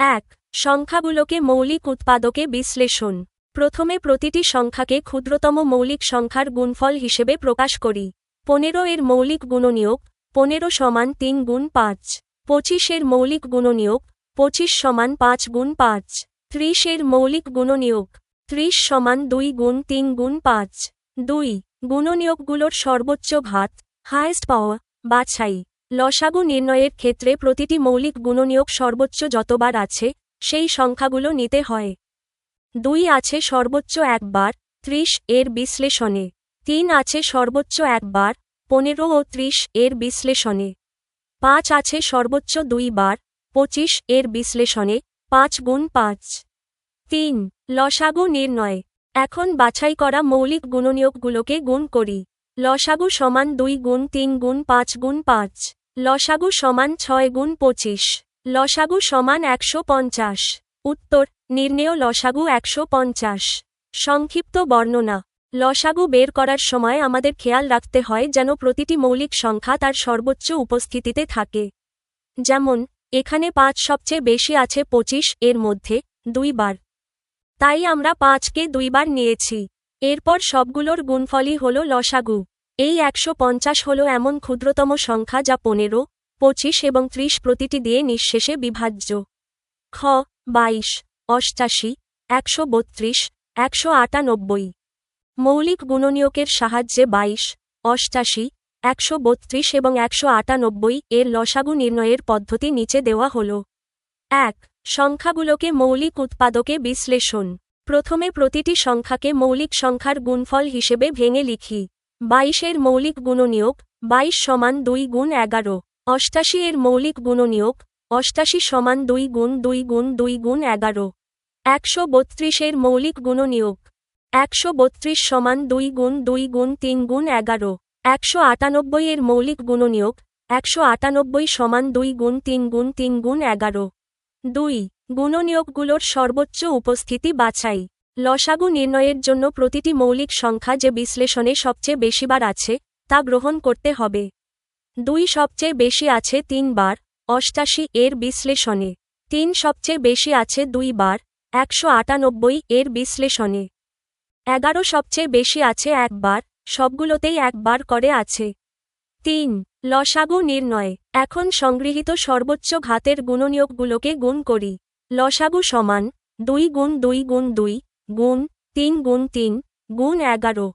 1. সংখ্যাগুলোকে মৌলিক উৎপাদকে বিশ্লেষণ। প্রথমে প্রতিটি সংখ্যাকে ক্ষুদ্রতম মৌলিক সংখ্যার গুণফল হিসেবে প্রকাশ করি। 15 এর মৌলিক গুণনীয়ক 15 সমান 3 গুণ 5। 25 এর মৌলিক গুণনীয়ক 25 সমান 5 গুণ 5। 30 এর মৌলিক গুণনীয়ক 30 সমান 2 গুণ 3 গুণ 5। 2. গুণনীয়কগুলোর সর্বোচ্চ ঘাত হায়েস্ট পাওয়া বাছাই। লসাগু নির্ণয়ের ক্ষেত্রে প্রতিটি মৌলিক গুণনীয়ক সর্বোচ্চ যতবার আছে, সেই সংখ্যাগুলো নিতে হয়। 2 আছে সর্বোচ্চ একবার 30 এর বিশ্লেষণে। 3 আছে সর্বোচ্চ একবার 15 ও 30 এর বিশ্লেষণে। 5 আছে সর্বোচ্চ 2 বার 25 এর বিশ্লেষণে 5 গুণ 5। 3. লসাগু নির্ণয়। এখন বাছাই করা মৌলিক গুণনীয়কগুলোকে গুণ করি। লসাগু সমান 2 গুণ 3 গুণ 5 গুণ 5। লসাগু সমান 6 গুণ 25। লসাগু সমান 150। উত্তর, নির্ণেয় লসাগু 150। সংক্ষিপ্ত বর্ণনা। লসাগু বের করার সময় আমাদের খেয়াল রাখতে হয় যেন প্রতিটি মৌলিক সংখ্যা তার সর্বোচ্চ উপস্থিতিতে থাকে। যেমন, এখানে 5 সবচেয়ে বেশি আছে 25 এর মধ্যে 2 বার। তাই আমরা 5কে 2 বার নিয়েছি। এরপর সবগুলোর গুণফলই হল লসাগু। এই 150 হল এমন ক্ষুদ্রতম সংখ্যা যা 15, 25 এবং 30 প্রতিটি দিয়ে নিঃশেষে বিভাজ্য। খ. 22, 88, 132, 198। মৌলিক গুণনীয়কের সাহায্যে 22, 88, 132 এবং 198 এর লসাগু নির্ণয়ের পদ্ধতি নিচে দেওয়া হল। 1. সংখ্যাগুলোকে মৌলিক উৎপাদকে বিশ্লেষণ। প্রথমে প্রতিটি সংখ্যাকে মৌলিক সংখ্যার গুণফল হিসেবে ভেঙে লিখি। 22 এর মৌলিক গুণনীয়ক 22 সমান 2 গুণ 11। 88 এর মৌলিক গুণনীয়ক 88 সমান 2 গুণ 2 গুণ 2 গুণ 11। 132 এর মৌলিক গুণনীয়ক 132 সমান 2 গুণ 2 গুণ 3 গুণ 11। 198 এর মৌলিক গুণনীয়ক 198 সমান 2 গুণ 3 গুণ 3 গুণ 11। 2. গুণনীয়কগুলোর সর্বোচ্চ উপস্থিতি বাছাই। লসাগু নির্ণয়ের জন্য প্রতিটি মৌলিক সংখ্যা যে বিশ্লেষণে সবচেয়ে বেশিবার আছে, তা গ্রহণ করতে হবে। 2 সবচেয়ে বেশি আছে 3 বার 88 এর বিশ্লেষণে। 3 সবচেয়ে বেশি আছে 2 বার 198 এর বিশ্লেষণে। 11 সবচেয়ে বেশি আছে 1 বার, সবগুলোতেই 1 বার করে আছে। 3. লসাগু নির্ণয়। এখন সংগৃহীত সর্বোচ্চ ঘাতের গুণনীয়কগুলোকে গুণ করি। লসাগু সমান 2 গুণ 2 গুণ 2 গুণ 3 গুণ 3 গুণ 11।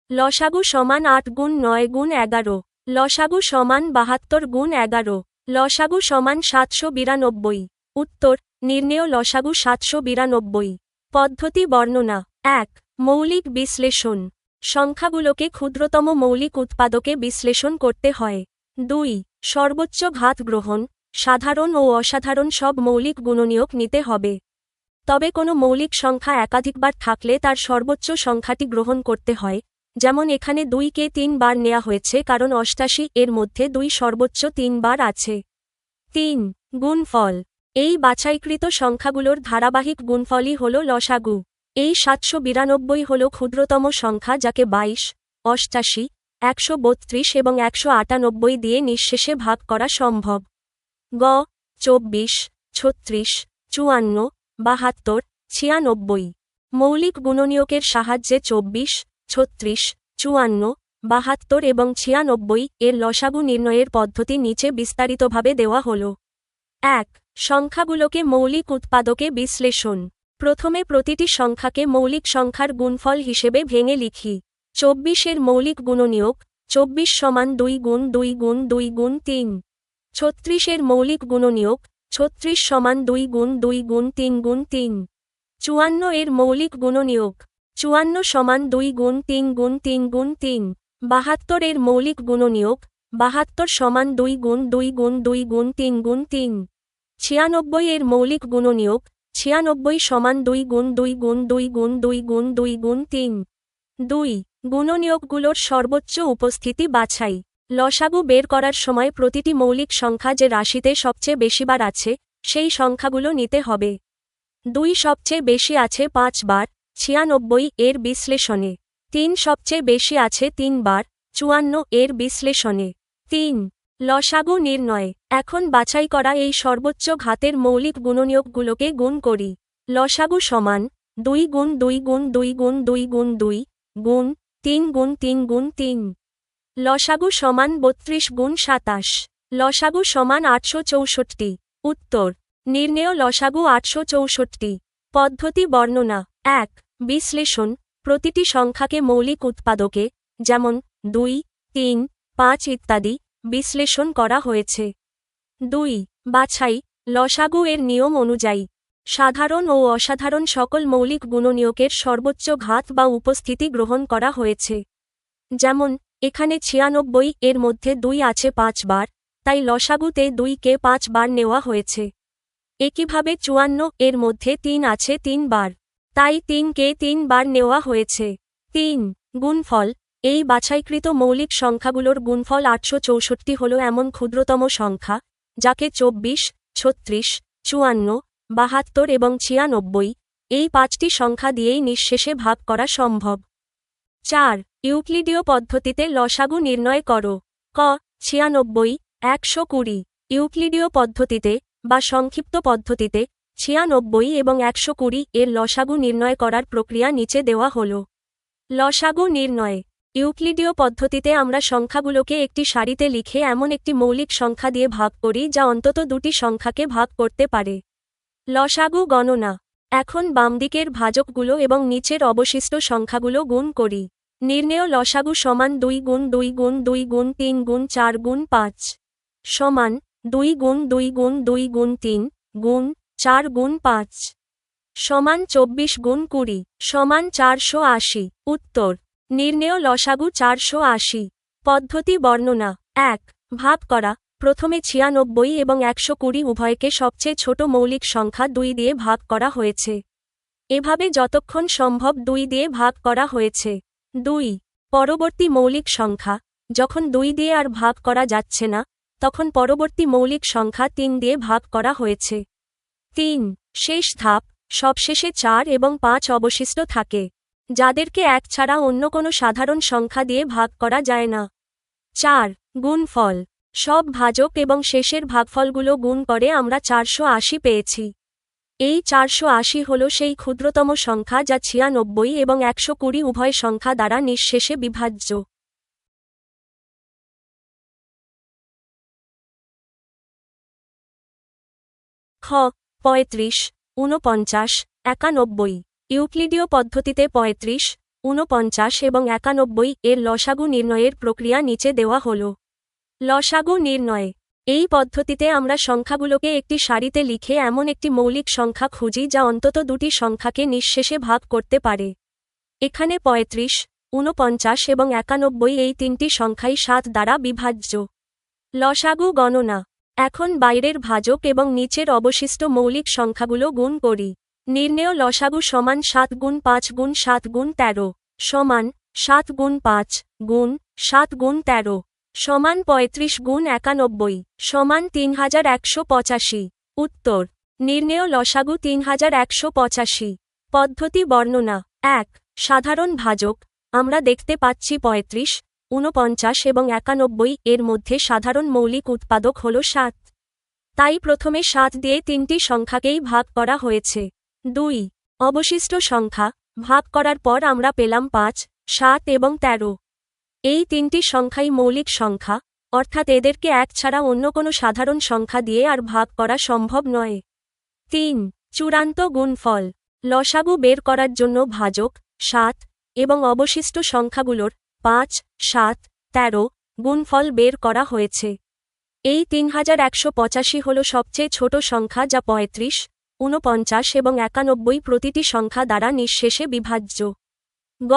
লসাগু সমান 8 গুণ 9 গুণ 11। লসাগু সমান 72 গুণ 11। লসাগু সমান 792। উত্তর, নির্ণেয় লসাগু 792। পদ্ধতি বর্ণনা। 1. মৌলিক বিশ্লেষণ। সংখ্যাগুলোকে ক্ষুদ্রতম মৌলিক উৎপাদকে বিশ্লেষণ করতে হয়। 2. সর্বোচ্চ ঘাত গ্রহণ। সাধারণ ও অসাধারণ সব মৌলিক গুণনীয়ক নিতে হবে। তবে কোনো মৌলিক সংখ্যা একাধিকবার থাকলে তার সর্বোচ্চ সংখ্যাটি গ্রহণ করতে হয়, যেমন এখানে 2কে 3 বার নেওয়া হয়েছে কারণ 88 এর মধ্যে 2 সর্বোচ্চ 3 বার আছে। 3. গুণফল। এই বাছাইকৃত সংখ্যাগুলোর ধারাবাহিক গুণফলই হল লসাগু। এই 792 হল ক্ষুদ্রতম সংখ্যা যাকে 22, 88, 132 এবং 198 দিয়ে নিঃশেষে ভাগ করা সম্ভব। গ. 24, 36, 54, 72, 96। মৌলিক গুণনীয়কের সাহায্যে 24, 36, 54, ৭২ এবং ৯৬ এর লসাগু নির্ণয়ের পদ্ধতি নিচে বিস্তারিতভাবে দেওয়া হল। ১. সংখ্যাগুলোকে মৌলিক উৎপাদকে বিশ্লেষণ। প্রথমে প্রতিটি সংখ্যাকে মৌলিক সংখ্যার গুণফল হিসেবে ভেঙে লিখি। ২৪ এর মৌলিক গুণনীয়ক ২৪ সমান ২ গুণ ২ গুণ ২ গুণ ৩। ৩৬ এর মৌলিক গুণনীয়ক ৩৬ সমান ২ গুণ ২ গুণ ৩ গুণ ৩। ৫৪ এর মৌলিক গুণনীয়ক ৫৪ সমান ২ গুণ ৩ গুণ ৩ গুণ ৩। ৭২ এর মৌলিক গুণনীয়ক ৭২ সমান ২ গুণ ২ গুণ ২ গুণ ৩ গুণ ৩। ৯৬ এর মৌলিক গুণনীয়ক ৯৬ সমান ২ গুণ ২ গুণ ২ গুণ ২ গুণ ২ গুণ ৩। ২. গুণনীয়কগুলোর সর্বোচ্চ উপস্থিতি বাছাই। লসাগু বের করার সময় প্রতিটি মৌলিক সংখ্যা যে রাশিতে সবচেয়ে বেশিবার আছে সেই সংখ্যাগুলো নিতে হবে। ২ সবচেয়ে বেশি আছে ৫ বার, ৯৬ এর বিশ্লেষণে। ৩ সবচেয়ে বেশি আছে ৩ বার, ৫৪ এর বিশ্লেষণে। ৩. লসাগু নির্ণয়। এখন বাছাই করা এই সর্বোচ্চ ঘাতের মৌলিক গুণনীয়কগুলোকে গুণ করি। লসাগু সমান ২ গুণ ২ গুণ ২ গুণ ২ গুণ ২ গুণ ৩ গুণ ৩ গুণ ৩। লসাগু সমান ৩২ গুণ ২৭। লসাগু সমান ৮৬৪। উত্তর: নির্ণেয় লসাগু ৮৬৪। পদ্ধতি বর্ণনা। ১. বিশ্লেষণ। প্রতিটি সংখ্যাকে মৌলিক উৎপাদকে, যেমন ২, ৩, ৫ ইত্যাদি, বিশ্লেষণ করা হয়েছে। ২. বাছাই। লসাগু এর নিয়ম অনুযায়ী সাধারণ ও অসাধারণ সকল মৌলিক গুণনীয়কের সর্বোচ্চ ঘাত বা উপস্থিতি গ্রহণ করা হয়েছে। যেমন, এখানে ৯৬ এর মধ্যে ২ আছে ৫ বার, তাই লসাগুতে ২ কে ৫ বার নেওয়া হয়েছে। একইভাবে ৫৪ এর মধ্যে ৩ আছে ৩ বার, তাই ৩ কে ৩ বার নেওয়া হয়েছে। ৩. গুণফল। এই বাছাইকৃত মৌলিক সংখ্যাগুলোর গুণফল ৮৬৪ হল এমন ক্ষুদ্রতম সংখ্যা, যাকে ২৪, ৩৬, ৫৪, ৭২ এবং ৯৬ এই ৫টি সংখ্যা দিয়েই নিঃশেষে ভাগ করা সম্ভব। ৪. ইউক্লিডীয় পদ্ধতিতে লসাগু নির্ণয় করো। ক. ৯৬, ১২০। ইউক্লিডীয় পদ্ধতিতে বা সংক্ষিপ্ত পদ্ধতিতে ৯৬ এবং ১২০ এর লসাগু নির্ণয় করার প্রক্রিয়া নিচে দেওয়া হল। লসাগু নির্ণয়। ইউক্লিডীয় পদ্ধতিতে আমরা সংখ্যাগুলোকে একটি সারিতে লিখে এমন একটি মৌলিক সংখ্যা দিয়ে ভাগ করি যা অন্তত দুটি সংখ্যাকে ভাগ করতে পারে। লসাগু গণনা। এখন বামদিকের ভাজকগুলো এবং নিচের অবশিষ্ট সংখ্যাগুলো গুণ করি। নির্ণেয় লসাগু সমান ২ গুণ ২ গুণ ২ গুণ ৩ গুণ ৪ গুণ ৫ সমান ২ গুণ ২ গুণ ২ গুণ ৩ গুণ ৪ গুণ ৫ সমান ২৪ গুণ ২০ সমান ৪৮০। উত্তর: নির্ণেয় লসাগু ৪৮০। পদ্ধতি বর্ণনা। ১. ভাগ করা। প্রথমে ৯৬ এবং ১২০ উভয়কে সবচেয়ে ছোট মৌলিক সংখ্যা ২ দিয়ে ভাগ করা হয়েছে। এভাবে যতক্ষণ সম্ভব ২ দিয়ে ভাগ করা হয়েছে। ২. পরবর্তী মৌলিক সংখ্যা। যখন ২ দিয়ে আর ভাগ করা যাচ্ছে না, তখন পরবর্তী মৌলিক সংখ্যা ৩ দিয়ে ভাগ করা হয়েছে। ৩. শেষ ধাপ। সবশেষে ৪ এবং ৫ অবশিষ্ট থাকে, যাদেরকে ১ ছাড়া অন্য কোনো সাধারণ সংখ্যা দিয়ে ভাগ করা যায় না। ৪. গুণফল। সব ভাজক এবং শেষের ভাগফলগুলো গুণ করে আমরা ৪৮০ পেয়েছি। এই ৪৮০ হল সেই ক্ষুদ্রতম সংখ্যা যা ৯৬ এবং ১২০ উভয় সংখ্যা দ্বারা নিঃশেষে বিভাজ্য। খ. ৩৫, ৪৯, ৯১। ইউক্লিডীয় পদ্ধতিতে ৩৫, ৪৯ এবং ৯১ এর লসাগু নির্ণয়ের প্রক্রিয়া নিচে দেওয়া হল। লসাগু নির্ণয়। এই পদ্ধতিতে আমরা সংখ্যাগুলোকে একটি সারিতে লিখে এমন একটি মৌলিক সংখ্যা খুঁজি যা অন্তত দুটি সংখ্যাকে নিঃশেষে ভাগ করতে পারে। এখানে ৩৫, ৪৯ এবং ৯১ এই তিনটি সংখ্যাই ৭ দ্বারা বিভাজ্য। লসাগু গণনা। এখন বাইরের ভাজক এবং নিচের অবশিষ্ট মৌলিক সংখ্যাগুলো গুণ করি। নির্ণেয় লসাগু সমান ৭ গুণ ৫ গুণ ৭ গুণ ১৩ সমান ৭ গুণ ৫ গুণ ৭ গুণ ১৩ সমান ৩৫ গুণ ৯১ সমান ৩১৮৫। উত্তর: নির্ণেয় লসাগু ৩১৮৫। পদ্ধতি বর্ণনা। ১. সাধারণ ভাজক। আমরা দেখতে পাচ্ছি ৩৫, ৪৯ এবং ৯১ এর মধ্যে সাধারণ মৌলিক উৎপাদক হল ৭। তাই প্রথমে ৭ দিয়ে তিনটি সংখ্যাকেই ভাগ করা হয়েছে। ২. অবশিষ্ট সংখ্যা। ভাগ করার পর আমরা পেলাম ৫, ৭ এবং ১৩। এই তিনটি সংখ্যাই মৌলিক সংখ্যা, অর্থাৎ এদেরকে এক ছাড়া অন্য কোনো সাধারণ সংখ্যা দিয়ে আর ভাগ করা সম্ভব নয়। 3. চূড়ান্ত গুণফল। লসাগু বের করার জন্য ভাজক 7 এবং অবশিষ্ট সংখ্যাগুলোর 5, 7, 13 গুণফল বের করা হয়েছে। এই 3185 হল সবচেয়ে ছোট সংখ্যা যা 35, 49 এবং 91 প্রতিটি সংখ্যা দ্বারা নিঃশেষে বিভাজ্য। গ.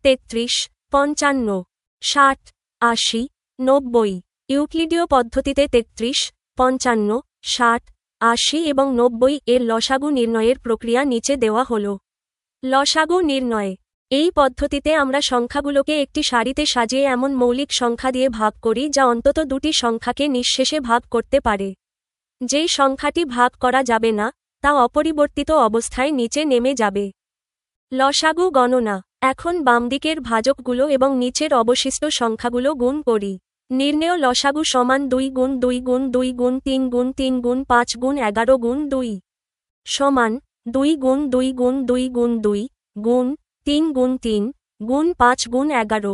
33, 55, 60, 80, 90। ইউক্লিডীয় পদ্ধতিতে 33, 55, 60, 80 এবং 90 এর লসাগু নির্ণয়ের প্রক্রিয়া নিচে দেওয়া হল। লসাগু নির্ণয়। এই পদ্ধতিতে আমরা সংখ্যাগুলোকে একটি সারিতে সাজিয়ে এমন মৌলিক সংখ্যা দিয়ে ভাগ করি যা অন্তত দুটি সংখ্যাকে নিঃশেষে ভাগ করতে পারে। যেই সংখ্যাটি ভাগ করা যাবে না তা অপরিবর্তিত অবস্থায় নিচে নেমে যাবে। লসাগু গণনা। এখন বামদিকের ভাজকগুলো এবং নিচের অবশিষ্ট সংখ্যাগুলো গুণ করি। নির্ণেয় লসাগু সমান 2 গুণ 2 গুণ 2 গুণ 3 গুণ 3 গুণ 5 গুণ 11 গুণ 2 সমান 2 গুণ 2 গুণ 2 গুণ 2 গুণ 3 গুণ 3 গুণ 5 গুণ 11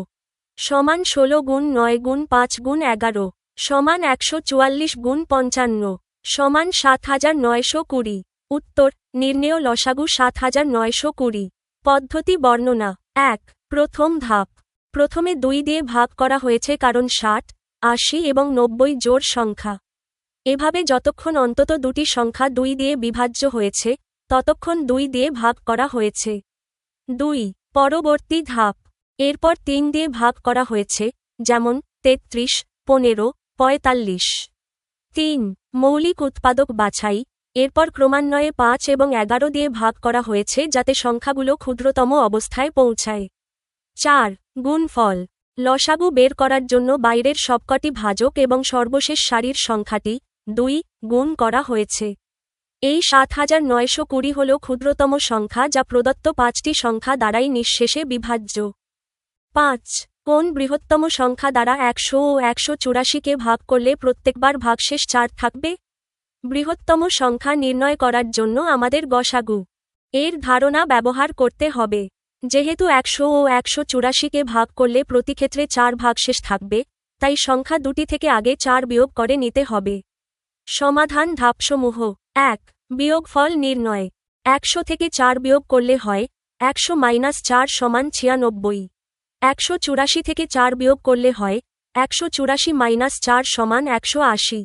সমান 16 গুণ 9 গুণ 5 গুণ 11 সমান 144 গুণ 55 সমান 7920। উত্তর: নির্ণেয় লসাগু 7920। পদ্ধতি বর্ণনা। 1. প্রথম ধাপ। প্রথমে 2 দিয়ে ভাগ করা হয়েছে কারণ 60, 80 এবং 90 জোড় সংখ্যা। এভাবে যতক্ষণ অন্তত দুটি সংখ্যা 2 দিয়ে বিভাজ্য হয়েছে ততক্ষণ 2 দিয়ে ভাগ করা হয়েছে। 2. পরবর্তী ধাপ। এরপর 3 দিয়ে ভাগ করা হয়েছে, যেমন 33, 15, 45। 3. মৌলিক উৎপাদক বাছাই। এরপর ক্রমান্বয়ে 5 এবং 11 দিয়ে ভাগ করা হয়েছে যাতে সংখ্যাগুলো ক্ষুদ্রতম অবস্থায় পৌঁছায়। 4. গুণফল। লসাগু বের করার জন্য বাইরের সবকটি ভাজক এবং সর্বশেষ সারির সংখ্যাটি 2 গুণ করা হয়েছে। এই 7920 হল ক্ষুদ্রতম সংখ্যা যা প্রদত্ত 5টি সংখ্যা দ্বারাই নিঃশেষে বিভাজ্য। 5. কোন বৃহত্তম সংখ্যা দ্বারা 100 ও 184কে ভাগ করলে প্রত্যেকবার ভাগশেষ 4 থাকবে? বৃহত্তম সংখ্যা নির্ণয় করার জন্য আমাদের গসাগু এর ধারণা ব্যবহার করতে হবে। যেহেতু 100 ও 184কে ভাগ করলে প্রতি ক্ষেত্রে 4 ভাগশেষ থাকবে, তাই সংখ্যা দুটি থেকে আগে 4 বিয়োগ করে নিতে হবে। সমাধান ধাপসমূহ। 1. বিয়োগফল নির্ণয়। 100 থেকে 4 বিয়োগ করলে হয় 100-4 সমান 96। 184 থেকে 4 বিয়োগ করলে হয় 184-4 সমান 180।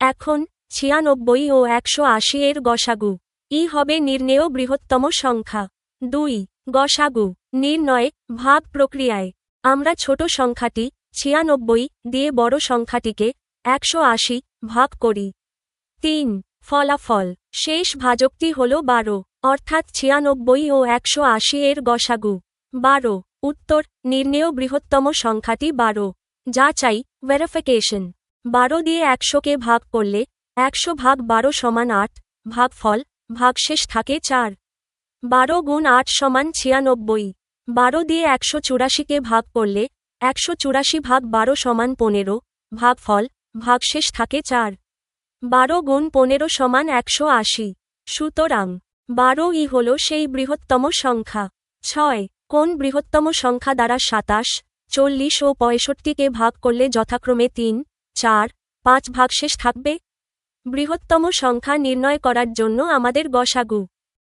এখন 96 ও 180 এর গসাগু ই হবে নির্ণেয় বৃহত্তম সংখ্যা। 2. গসাগু নির্ণয় ভাগ প্রক্রিয়ায়। আমরা ছোট সংখ্যাটি 96 দিয়ে বড় সংখ্যাটিকে 180 ভাগ করি। 3. ফলাফল। শেষ ভাজকটি হল 12, অর্থাৎ 96 ও 180 এর গসাগু 12। উত্তর: নির্ণেয় বৃহত্তম সংখ্যাটি 12। যাচাই ভেরিফিকেশন। 12 দিয়ে 100কে ভাগ করলে 100 ভাগ 12 সমান 8, ভাগফল ভাগশেষ থাকে 4। 12 গুণ 8 সমান 96। 12 দিয়ে 184কে ভাগ করলে 184 ভাগ 12 সমান 15, ভাগফল ভাগশেষ থাকে 4। 12 গুণ 15 সমান 180। সুতরাং 12ই হল সেই বৃহত্তম সংখ্যা। 6. কোন বৃহত্তম সংখ্যা দ্বারা 27, 40 ও 65কে ভাগ করলে যথাক্রমে 3, 4, 5 ভাগশেষ থাকবে? বৃহত্তম সংখ্যা নির্ণয় করার জন্য আমাদের গসাগু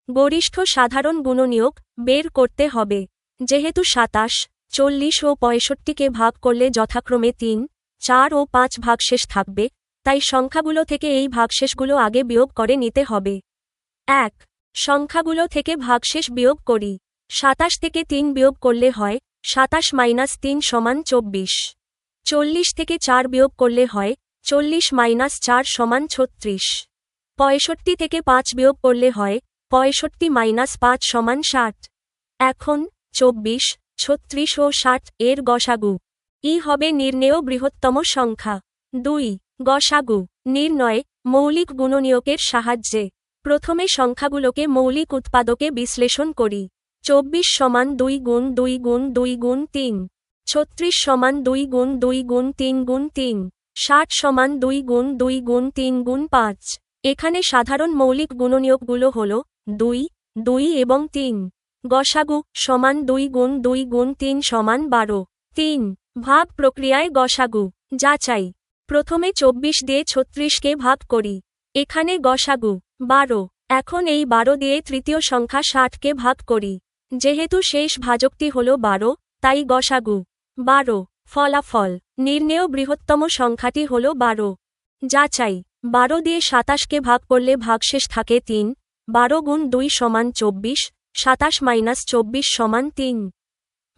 গরিষ্ঠ সাধারণ গুণনীয়ক বের করতে হবে। যেহেতু 27, 40 ও 65কে ভাগ করলে যথাক্রমে 3, 4 ও 5 ভাগশেষ থাকবে, তাই সংখ্যাগুলো থেকে এই ভাগশেষগুলো আগে বিয়োগ করে নিতে হবে। 1. সংখ্যাগুলো থেকে ভাগশেষ বিয়োগ করি। 27 থেকে 3 বিয়োগ করলে হয় 27-3 সমান 24। 40 থেকে 4 বিয়োগ করলে হয় 40-4 সমান 36। 65 থেকে 5 বিয়োগ করলে হয় 65-5 সমান 60। এখন 24, 36 ও 60 এর গসাগু ই হবে নির্ণেয় বৃহত্তম সংখ্যা। 2. গসাগু নির্ণয় মৌলিক গুণনীয়কের সাহায্যে। প্রথমে সংখ্যাগুলোকে মৌলিক উৎপাদকে বিশ্লেষণ করি। 24 সমান 2 গুণ 2 গুণ 2 গুণ 3। 36 সমান 2 গুণ 2 গুণ 3 গুণ 3। 60 সমান 2 গুণ 2 গুণ 3 গুণ 5। এখানে সাধারণ মৌলিক গুণনীয়কগুলো হল 2, 2 এবং 3। গসাগু সমান 2 গুণ 2 গুণ 3 সমান 12। 3 ভাগ প্রক্রিয়ায় গসাগু যাচাই। প্রথমে 24 দিয়ে 36কে ভাগ করি। এখানে গসাগু 12। এখন এই 12 দিয়ে তৃতীয় সংখ্যা 60কে ভাগ করি। যেহেতু শেষ ভাজকটি হল 12, তাই গসাগু 12। ফলাফল নির্ণেয় বৃহত্তম সংখ্যাটি হল 12। যাচাই। 12 দিয়ে 27কে ভাগ করলে ভাগশেষ থাকে 3। 12 গুণ 2 সমান 24, 27 - 24 সমান 3।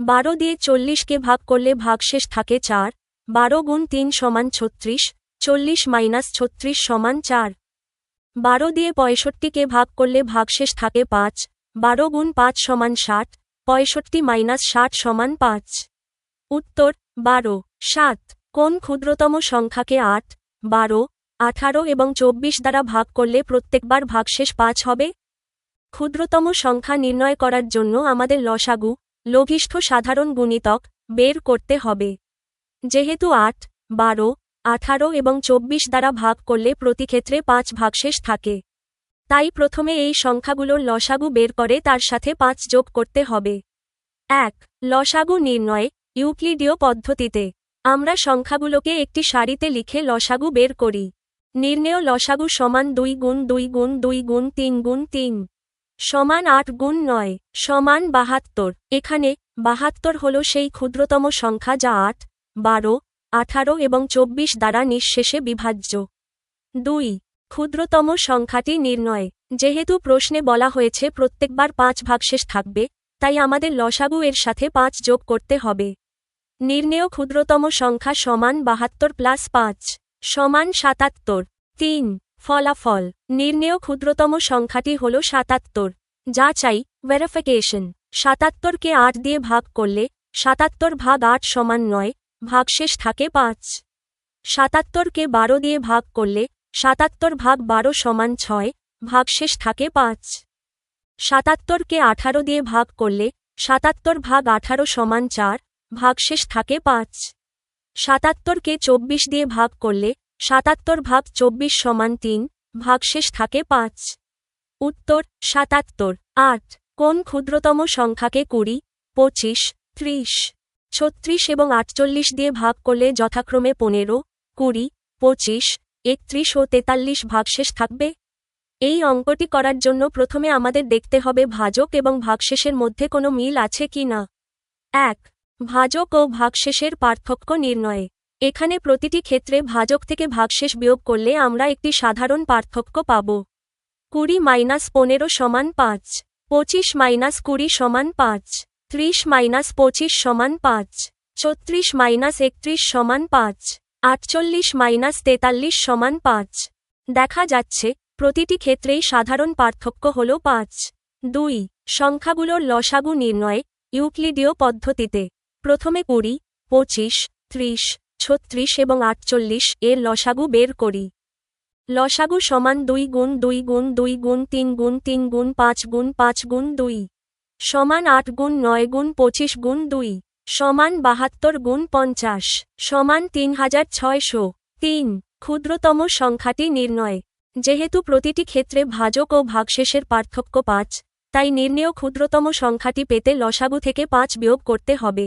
12 দিয়ে 40কে ভাগ করলে ভাগশেষ থাকে 4। 12 গুণ 3 সমান 36, 40 - 36 সমান 4। 12 দিয়ে 65কে ভাগ করলে ভাগশেষ থাকে 5। 12 গুণ 5 সমান 60, 65 - 60 সমান 5। উত্তর 12। 7 কোন ক্ষুদ্রতম সংখ্যাকে 8, 12, 18 এবং 24 দ্বারা ভাগ করলে প্রত্যেকবার ভাগশেষ 5 হবে? ক্ষুদ্রতম সংখ্যা নির্ণয় করার জন্য আমাদের লসাগু, লঘিষ্ঠ সাধারণ গুণিতক, বের করতে হবে। যেহেতু 8, 12, 18 এবং 24 দ্বারা ভাগ করলে প্রতি ক্ষেত্রে 5 ভাগশেষ থাকে, তাই প্রথমে এই সংখ্যাগুলোর লসাগু বের করে তার সাথে 5 যোগ করতে হবে। 1. লসাগু নির্ণয় ইউক্লিডীয় পদ্ধতিতে। আমরা সংখ্যাগুলোকে একটি সারিতে লিখে লসাগু বের করি। নির্ণেয় লসাগু সমান 2 গুণ 2 গুণ 2 গুণ 3 গুণ 3 সমান 8 গুণ 9 সমান 72। এখানে 72 হল সেই ক্ষুদ্রতম সংখ্যা যা 8, 12, 18 এবং 24 দ্বারা নিঃশেষে বিভাজ্য। 2. ক্ষুদ্রতম সংখ্যাটি নির্ণয়। যেহেতু প্রশ্নে বলা হয়েছে প্রত্যেকবার 5 ভাগশেষ থাকবে, তাই আমাদের লসাগু এর সাথে 5 যোগ করতে হবে। নির্ণেয় ক্ষুদ্রতম সংখ্যা সমান 72 প্লাস 5 সমান 77। 3. ফলাফল নির্ণেয় ক্ষুদ্রতম সংখ্যাটি হল 77। যাচাই ভেরিফিকেশন। 77কে 8 দিয়ে ভাগ করলে 77 ভাগ 8 সমান 9, ভাগশেষ থাকে 5। 77কে 12 দিয়ে ভাগ করলে 77 ভাগ 12 সমান 6, ভাগশেষ থাকে 5। 77কে 18 দিয়ে ভাগ করলে 77 ভাগ 18 সমান 4, ভাগশেষ থাকে 5। 77কে 24 দিয়ে ভাগ করলে 77 ভাগ 24 সমান 3, ভাগশেষ থাকে 5। উত্তর 77। 8 কোন ক্ষুদ্রতম সংখ্যাকে 20, 25, 30, 36 এবং 48 দিয়ে ভাগ করলে যথাক্রমে 15, 20, 25, 31 ও 43 ভাগশেষ থাকবে? এই অঙ্কটি করার জন্য প্রথমে আমাদের দেখতে হবে ভাজক এবং ভাগশেষের মধ্যে কোনো মিল আছে কি না। 1. ভাজক ও ভাগশেষের পার্থক্য নির্ণয়ে। এখানে প্রতিটি ক্ষেত্রে ভাজক থেকে ভাগশেষ বিয়োগ করলে আমরা একটি সাধারণ পার্থক্য পাব। 20 - 15 সমান 5, 25 - 20 সমান 5, 30 - 25 সমান 5, 34 - 31 সমান 5, 48 - 43 সমান 5। দেখা যাচ্ছে প্রতিটি ক্ষেত্রেই সাধারণ পার্থক্য হল 5। 2. সংখ্যাগুলোর লসাগু নির্ণয় ইউক্লিডীয় পদ্ধতিতে। প্রথমে 20, 25, 30, 36 এবং 48 এর লসাগু বের করি। লসাগু সমান 2 গুণ 2 গুণ 2 গুণ 3 গুণ 3 গুণ 5 গুণ 5 গুণ 2 সমান 8 গুণ 9 গুণ 25 গুণ 2 সমান 72 গুণ 50 সমান 3600। 3. ক্ষুদ্রতম সংখ্যাটি নির্ণয়। যেহেতু প্রতিটি ক্ষেত্রে ভাজক ও ভাগশেষের পার্থক্য 5, তাই নির্ণেয় ক্ষুদ্রতম সংখ্যাটি পেতে লসাগু থেকে 5 বিয়োগ করতে হবে।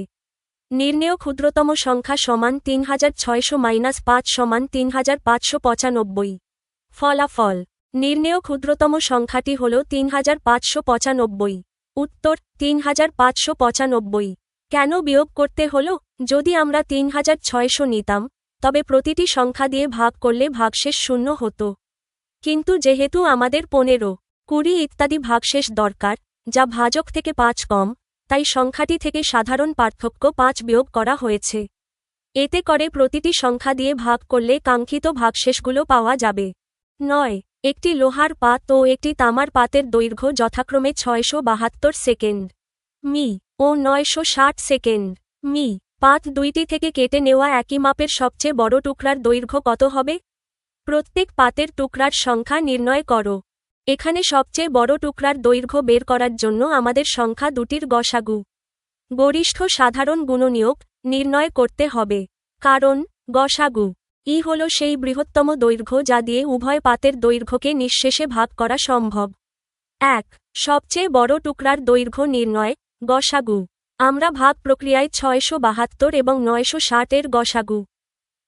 নির্ণেয় ক্ষুদ্রতম সংখ্যা সমান 3600 - 5 সমান 3595। ফলাফল নির্ণেয় ক্ষুদ্রতম সংখ্যাটি হল 3595। উত্তর 3595। কেন বিয়োগ করতে হল? যদি আমরা 3600 নিতাম, তবে প্রতিটি সংখ্যা দিয়ে ভাগ করলে ভাগশেষ 0 হতো। কিন্তু যেহেতু আমাদের 15, 20 ইত্যাদি ভাগশেষ দরকার, যা ভাজক থেকে 5 কম, তাই সংখ্যাটি থেকে সাধারণ পার্থক্য 5 বিয়োগ করা হয়েছে। এতে করে প্রতিটি সংখ্যা দিয়ে ভাগ করলে কাঙ্ক্ষিত ভাগশেষগুলো পাওয়া যাবে। 9. একটি লোহার পাত ও একটি তামার পাতের দৈর্ঘ্য যথাক্রমে 672 সেকেন্ড মি ও 960 সেকেন্ড মি। পাত দুইটি থেকে কেটে নেওয়া একই মাপের সবচেয়ে বড় টুকরার দৈর্ঘ্য কত হবে? প্রত্যেক পাতের টুকরার সংখ্যা নির্ণয় করো। এখানে সবচেয়ে বড় টুকরার দৈর্ঘ্য বের করার জন্য আমাদের সংখ্যা দুটির গসাগু, গরিষ্ঠ সাধারণ গুণনীয়ক, নির্ণয় করতে হবে। কারণ গসাগু ই হল সেই বৃহত্তম দৈর্ঘ্য যা দিয়ে উভয় পাতের দৈর্ঘ্যকে নিঃশেষে ভাগ করা সম্ভব। 1. সবচেয়ে বড় টুকরার দৈর্ঘ্য নির্ণয় গসাগু। আমরা ভাগ প্রক্রিয়ায় 672 এবং 960 এর গসাগু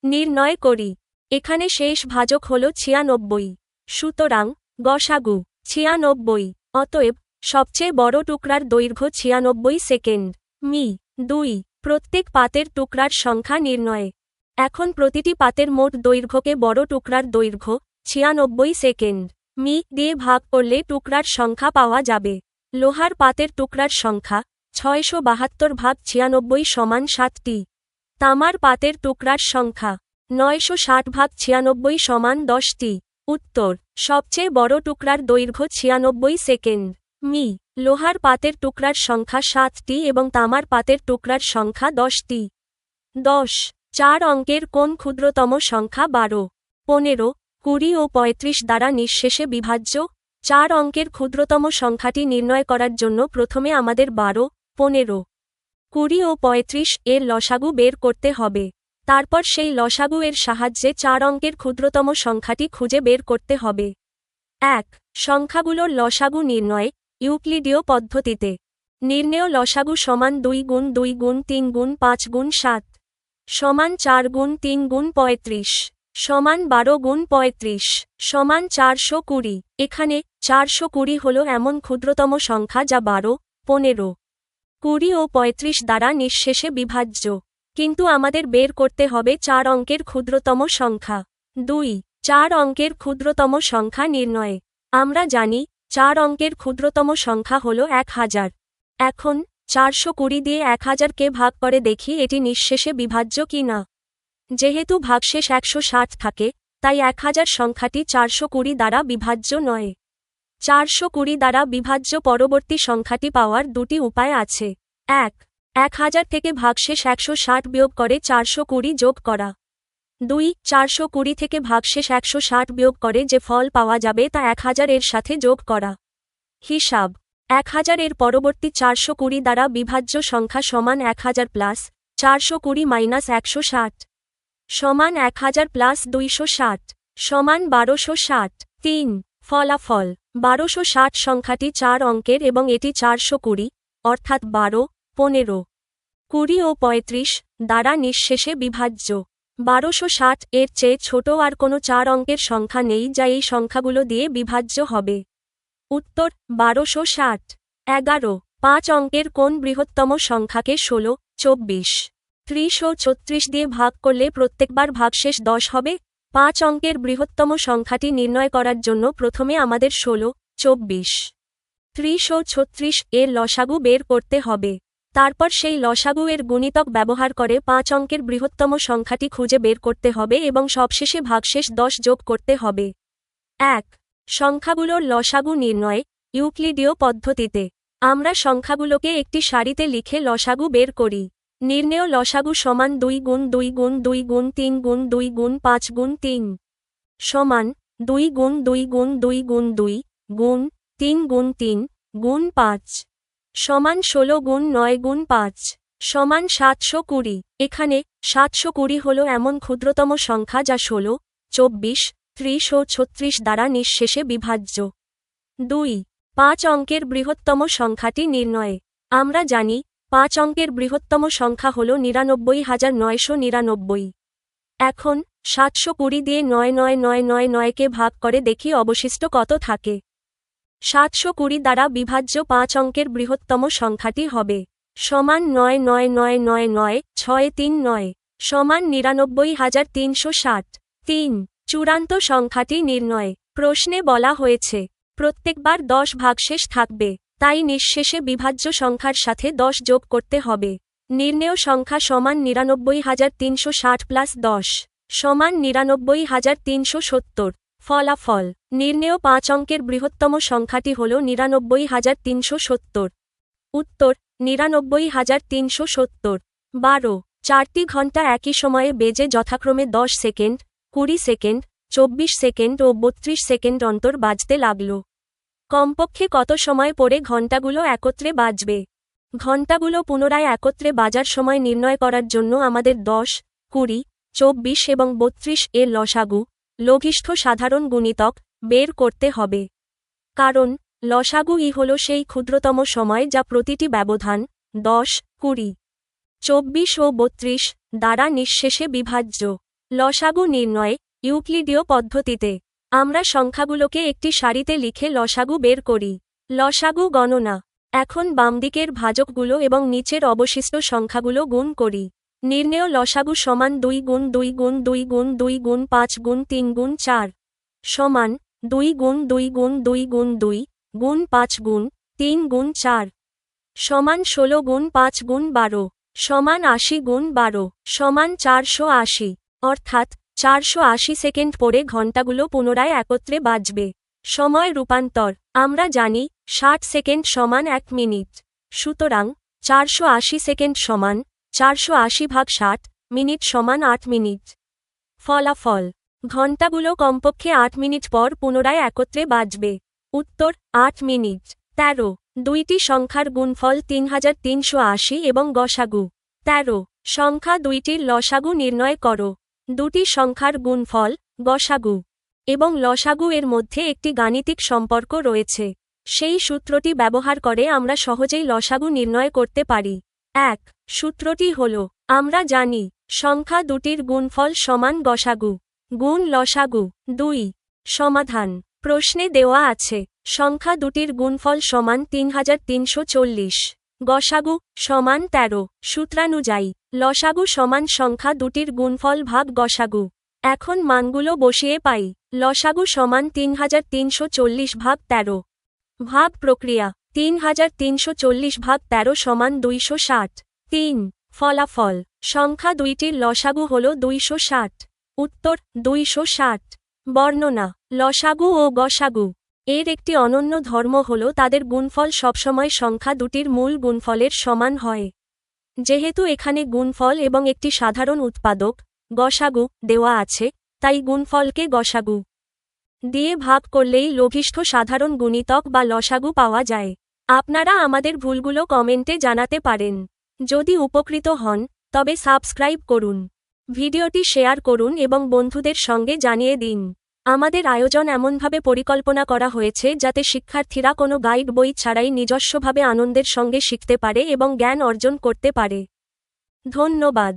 নির্ণয় করি। এখানে শেষ ভাজক হল 96। সুতরাং গসাগু 96। অতএব সবচেয়ে বড় টুকরার দৈর্ঘ্য 96 সেকেন্ড। মি 2 প্রত্যেক পাতের টুকরার সংখ্যা নির্ণয়। এখন প্রতিটি পাতের মোট দৈর্ঘ্যকে বড় টুকরার দৈর্ঘ্য 96 সেকেন্ড মি দিয়ে ভাগ করলে টুকরার সংখ্যা পাওয়া যাবে। লোহার পাতের টুকরার সংখ্যা 672 ভাগ 96 সমান 7টি। তামার পাতের টুকরার সংখ্যা 960 ভাগ 96 সমান 10টি। উত্তর সবচেয়ে বড় টুকরার দৈর্ঘ্য 96 সেকেন্ড মি। লোহার পাতের টুকরার সংখ্যা 7টি এবং তামার পাতের টুকরার সংখ্যা 10টি। 10 4 অঙ্কের কোন ক্ষুদ্রতম সংখ্যা 12, 15, 20 ও 35 দ্বারা নিঃশেষে বিভাজ্য? 4 অঙ্কের ক্ষুদ্রতম সংখ্যাটি নির্ণয় করার জন্য প্রথমে আমাদের 12, 15, 20 ও 35 এর লসাগু বের করতে হবে। তারপর সেই লসাগু এর সাহায্যে 4 অঙ্কের ক্ষুদ্রতম সংখ্যাটি খুঁজে বের করতে হবে। 1. সংখ্যাগুলোর লসাগু নির্ণয় ইউক্লিডীয় পদ্ধতিতে। নির্ণেয় লসাগু সমান 2 গুণ 2 গুণ 3 গুণ 5 গুণ 7 সমান 4 গুণ 3 গুণ 35 সমান 12 গুণ 35 সমান 420। এখানে 420 হল এমন ক্ষুদ্রতম সংখ্যা যা 12, 15, 20 ও 35 দ্বারা নিঃশেষে বিভাজ্য। কিন্তু আমাদের বের করতে হবে 4 অঙ্কের ক্ষুদ্রতম সংখ্যা। 2. 4 অঙ্কের ক্ষুদ্রতম সংখ্যা নির্ণয়। আমরা জানি 4 অঙ্কের ক্ষুদ্রতম সংখ্যা হল 1000। এখন 420 দিয়ে 1000কে ভাগ করে দেখি এটি নিঃশেষে বিভাজ্য কি না। যেহেতু ভাগশেষ 160 থাকে, তাই 1000 সংখ্যাটি 420 দ্বারা বিভাজ্য নয়। 420 দ্বারা বিভাজ্য পরবর্তী সংখ্যাটি পাওয়ার দুটি উপায় আছে। 1. 1000 থেকে ভাগশেষ 160 বিয়োগ করে 420 যোগ করা। 2. 420 থেকে ভাগশেষ 160 বিয়োগ করে যে ফল পাওয়া যাবে তা 1000 এর সাথে যোগ করা। হিসাব 1000 এর পরবর্তী 420 দ্বারা বিভাজ্য সংখ্যা সমান 1000 প্লাস 420 মাইনাস 160 সমান 1000 প্লাস 260 সমান 1260। 3. ফলাফল 1260 সংখ্যাটি 4 অঙ্কের এবং এটি 420 অর্থাৎ 12, 15, 20 ও 35 দ্বারা নিঃশেষে বিভাজ্য। 1260 এর চেয়ে ছোট আর কোনো 4 অঙ্কের সংখ্যা নেই যা এই সংখ্যাগুলো দিয়ে বিভাজ্য হবে। উত্তর 1260। 11. 5 অঙ্কের কোন বৃহত্তম সংখ্যাকে 16, 24, 30 ও 36 দিয়ে ভাগ করলে প্রত্যেকবার ভাগশেষ 10 হবে? 5 অঙ্কের বৃহত্তম সংখ্যাটি নির্ণয় করার জন্য প্রথমে আমাদের 16, 24, 30 ও 36 এর লসাগু বের করতে হবে। তারপর সেই লসাগু এর গুণিতক ব্যবহার করে 5 অঙ্কের বৃহত্তম সংখ্যাটি খুঁজে বের করতে হবে এবং সবশেষে ভাগশেষ 10 যোগ করতে হবে। 1. সংখ্যাগুলোর লসাগু নির্ণয় ইউক্লিডীয় পদ্ধতিতে। আমরা সংখ্যাগুলোকে একটি সারিতে লিখে লসাগু বের করি। নির্ণেয় লসাগু সমান 2 গুণ 2 গুণ 2 গুণ 3 গুণ 2 গুণ 5 গুণ 3 সমান 2 গুণ 2 গুণ 2 গুণ 2 গুণ 3 গুণ 3 গুণ 5 সমান 16 গুণ 9 গুণ 5 সমান 720। এখানে 720 হল এমন ক্ষুদ্রতম সংখ্যা যা 16, 24, 30 ও 36 দ্বারা নিঃশেষে বিভাজ্য। 2. 5 অঙ্কের বৃহত্তম সংখ্যাটি নির্ণয়। আমরা জানি 5 অঙ্কের বৃহত্তম সংখ্যা হল 99999। এখন 720 দিয়ে 99999 কে ভাগ করে দেখি অবশিষ্ট কত থাকে। 720 দ্বারা বিভাজ্য 5 অঙ্কের বৃহত্তম সংখ্যাটি হবে সমান 99999 সমান 99360। 3. চূড়ান্ত সংখ্যাটি নির্ণয়। প্রশ্নে বলা হয়েছে প্রত্যেকবার 10 ভাগশেষ থাকবে, তাই নিঃশেষে বিভাজ্য সংখ্যার সাথে 10 যোগ করতে হবে। নির্ণেয় সংখ্যা সমান 99360 প্লাস 10 সমান 99370। ফলাফল নির্ণেয় 5 অঙ্কের বৃহত্তম সংখ্যাটি হল 99370। উত্তর 99370। 12. 4টি ঘণ্টা একই সময়ে বেজে যথাক্রমে 10 সেকেন্ড, 20 সেকেন্ড, 24 সেকেন্ড ও 32 সেকেন্ড অন্তর বাজতে লাগল। কমপক্ষে কত সময় পরে ঘণ্টাগুলো একত্রে বাজবে? ঘণ্টাগুলো পুনরায় একত্রে বাজার সময় নির্ণয় করার জন্য আমাদের 10, 20, 24 এবং 32 এর লসাগু লঘিষ্ঠ সাধারণ গুণিতক বের করতে হবে। কারণ লসাগু ই হল সেই ক্ষুদ্রতম সময় যা প্রতিটি ব্যবধান 10, 20, 24 ও 32 দ্বারা নিঃশেষে বিভাজ্য। লসাগু নির্ণয় ইউক্লিডীয় পদ্ধতিতে আমরা সংখ্যাগুলোকে একটি সারিতে লিখে লসাগু বের করি। লসাগু গণনা। এখন বামদিকের ভাজকগুলো এবং নিচের অবশিষ্ট সংখ্যাগুলো গুণ করি। নির্ণেয় লসাগু সমান 2 গুণ 2 গুণ 2 গুণ 2 গুণ 5 গুণ 3 গুণ 4 সমান 2 গুণ 2 গুণ 2 গুণ 2 গুণ 5 গুণ 3 গুণ 4 সমান 16 গুণ 5 গুণ 12 সমান 80 গুণ 12 সমান 480। অর্থাৎ 480 সেকেন্ড পরে ঘণ্টাগুলো পুনরায় একত্রে বাজবে। সময় রূপান্তর আমরা জানি 60 সেকেন্ড সমান 1 মিনিট। সুতরাং 480 সেকেন্ড সমান 480 ভাগ 60 মিনিট সমান 8 মিনিট। ফলাফল ঘণ্টাগুলো কমপক্ষে 8 মিনিট পর পুনরায় একত্রে বাজবে। উত্তর 8 মিনিট। 13 দুইটি সংখ্যার গুণফল 3380 এবং গসাগু। 13 সংখ্যা দুইটির লসাগু নির্ণয় করো। দুটি সংখ্যার গুণফল গসাগু এবং লসাগু এর মধ্যে একটি গাণিতিক সম্পর্ক রয়েছে। সেই সূত্রটি ব্যবহার করে আমরা সহজেই লসাগু নির্ণয় করতে পারি। 1 সূত্রটি হল আমরা জানি সংখ্যা দুটির গুণফল সমান গসাগু গুণ লসাগু। 2 সমাধান প্রশ্নে দেওয়া আছে সংখ্যা দুটির গুণফল সমান 3340, গসাগু সমান 13। সূত্রানুযায়ী লসাগু সমান সংখ্যা দুটির গুণফল ভাগ গসাগু। এখন মানগুলো বসিয়ে পাই। লসাগু সমান 3340 ভাগ 13। ভাগ প্রক্রিয়া 3340 ভাগ 13 সমান 260। 3 ফলাফল সংখ্যা দুইটির লসাগু হল 260। উত্তর 260। বর্ণনা লসাগু ও গসাগু এর একটি অনন্য ধর্ম হল তাদের গুণফল সবসময় সংখ্যা দুটির মূল গুণফলের সমান হয়। যেহেতু এখানে গুণফল এবং একটি সাধারণ উৎপাদক গসাগু দেওয়া আছে, তাই গুণফলকে গসাগু দিয়ে ভাগ করলেই লঘিষ্ঠ সাধারণ গুণিতক বা লসাগু পাওয়া যায়। আপনারা আমাদের ভুলগুলো কমেন্টে জানাতে পারেন। যদি উপকৃত হন তবে সাবস্ক্রাইব করুন, ভিডিওটি শেয়ার করুন এবং বন্ধুদের সঙ্গে জানিয়ে দিন। আমাদের আয়োজন এমনভাবে পরিকল্পনা করা হয়েছে যাতে শিক্ষার্থীরা কোনো গাইড বই ছাড়াই নিজস্বভাবে আনন্দের সঙ্গে শিখতে পারে এবং জ্ঞান অর্জন করতে পারে। ধন্যবাদ।